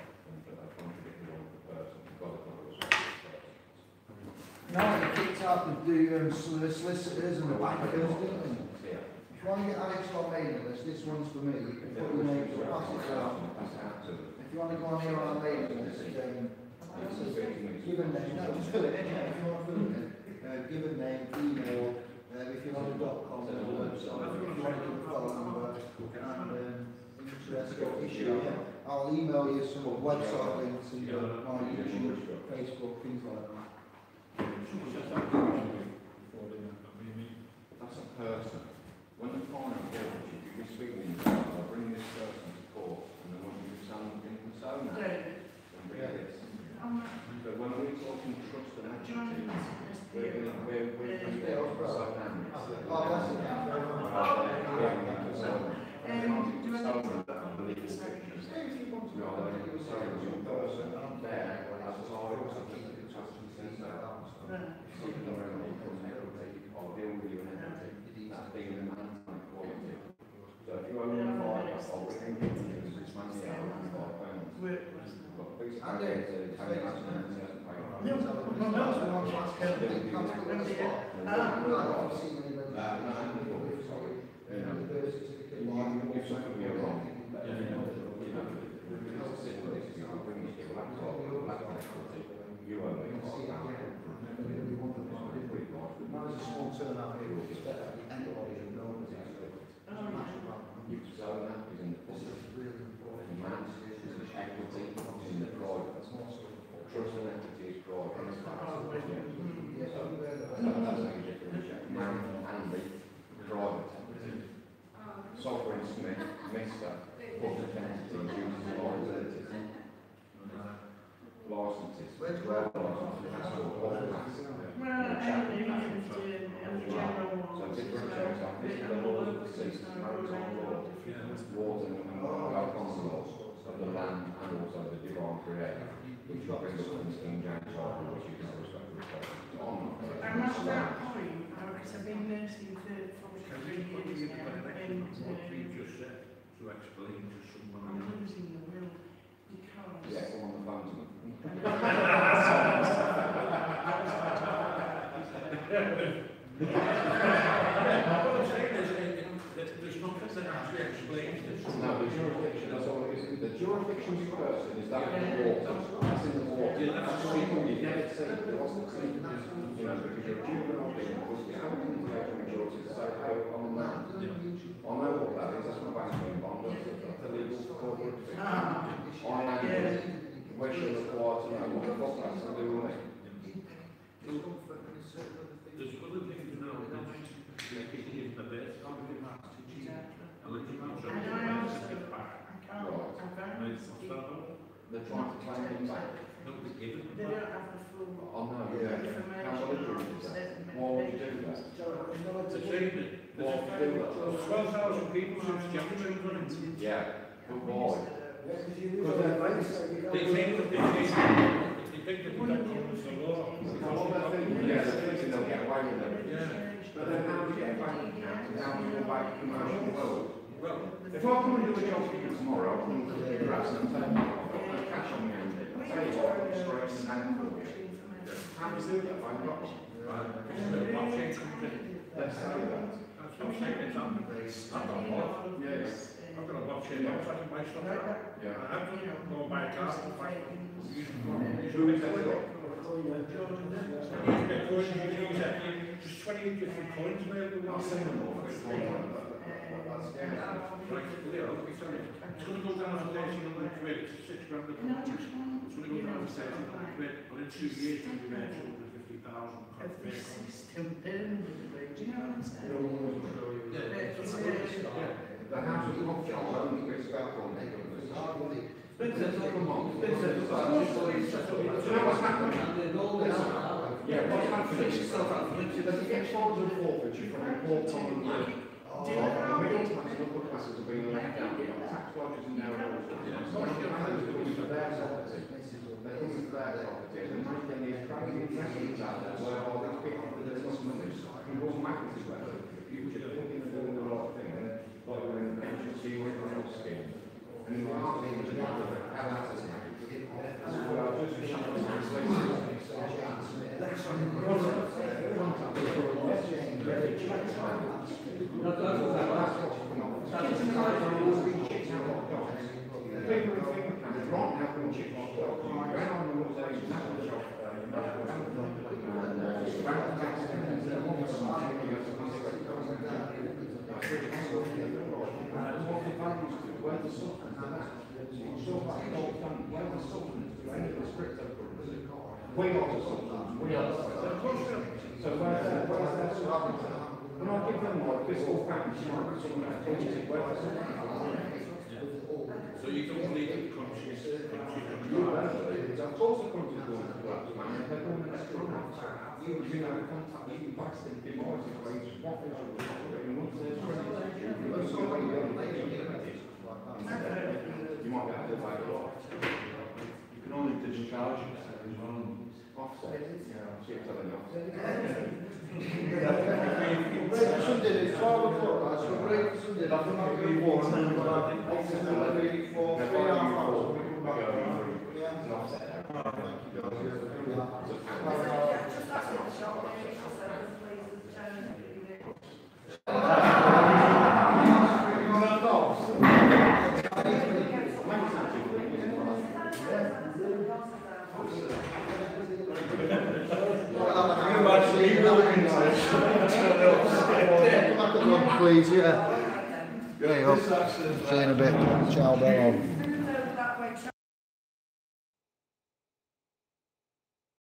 But they contradict one of the person. God is not also the person. No, they kicked out the solicitors and the bankers, didn't they? Yeah. If you want to get Alex on mailing list, this one's for me. You can put your name to pass it out. If you want to go on here on our mailing list, give a name. No, just fill it in. Yeah, if you want to fill it in. Give a name, email. If you want a .com, if you want to give a phone number, and interest or issue, yeah. I'll email you some website links and my YouTube, Facebook, things like that. That's a person. When the final court, if you be speaking in court, I'll bring this person to court, and then when you something persona, then bring this. But when we're talking trust and entity, we're persona. Oh, that's it. Sovereign Smith, Mr. Public Entity, uses liabilities. Licenses. Where's the word? So different checks like this, the laws of the seas, maritime law, water and alcohol laws of the land and also the divine creator, which will bring up in the King James Bible, which you can respect on. And that's that point, because I've been nursing for 3 years now, and What you just said, to explain to someone I'm else. losing the will because... Yeah, come on the phone to me. What I'm saying is, there's nothing that actually explains this. No, the jurisdiction, that's all it is. The jurisdiction person is that in the water. That's in the water. That's people you never see. It wasn't seen. You know, because you're a juvenile being, because you haven't been taken majority to say, oh, I'm a man. I know what that is. That's my banking bond. That's a legal corporate thing. I am where you're required to know what the fuck that's to do with me. There's other things now, like it is the best. They're trying to claim him back. They don't have the full Oh no, yeah. Council agreement is that. Why would you do that? The same thing. Why would you do that? There's 12,000 people since January running. Yeah, but why? Because they're based. They think that that covers the law. Yeah, they're thinking they'll get away with it. Yeah. But then how do you get a bank account and how do you go back to the commercial world? Well, If I come and do a job for you tomorrow, I'll come and cut your grass and tell you I've got no cash on me and I'll tell you what, I'm straight and down for you. How do you do that if I've got one? blockchain comes in. Let's say that. That's what I'm saying, it's on the base. Yes. I've got a lot of chain out, so I can buy stuff there. Yeah. I'm going to go and buy a car, in fact, use just 28 different coins available. I'll send them all. Right, Leo, let me tell you, it's going to go down to 1,300 quid, it's £6 a month. It's going to go down to 1,300 quid, but in 2 years, it's going to be around 250,000. Do you know what I'm saying? The house is not John, I don't think it's about all neighbourhoods. Spencer's up a month. Spencer's up a month. Do you know what's happening? Yeah, what's happening? There's a exposure of forfeiture from the poor common man. The middle class and upper classes are being left out. Tax lodgers and now also. So what you're trying to do is for their property. They're looking for their property. And making these crazy investments out there where all these people with their money can go matters well. You should think you're doing the right thing. Like we're in the pension scheme or anything else scheme. And in the art thing, it's not how that's it. Well, just to show you translation. We are the sultans. We are the sultans. So where's that sovereignty? When I give them my fiscal facts, So you don't believe that the countries of course the country's going to collapse, man. They're going to collapse. You know, contact you back in demolished ways, what is it? Once there's you might have to buy it off. You can only discharge it as one offset. Yeah, see it's telling you. Break Sunday, it's 12 o'clock, so break Sunday, I think I'll be warm, and we'll have it for 3.5 hours. Please, yeah. There you go. See you in a bit. Ciao, Bello.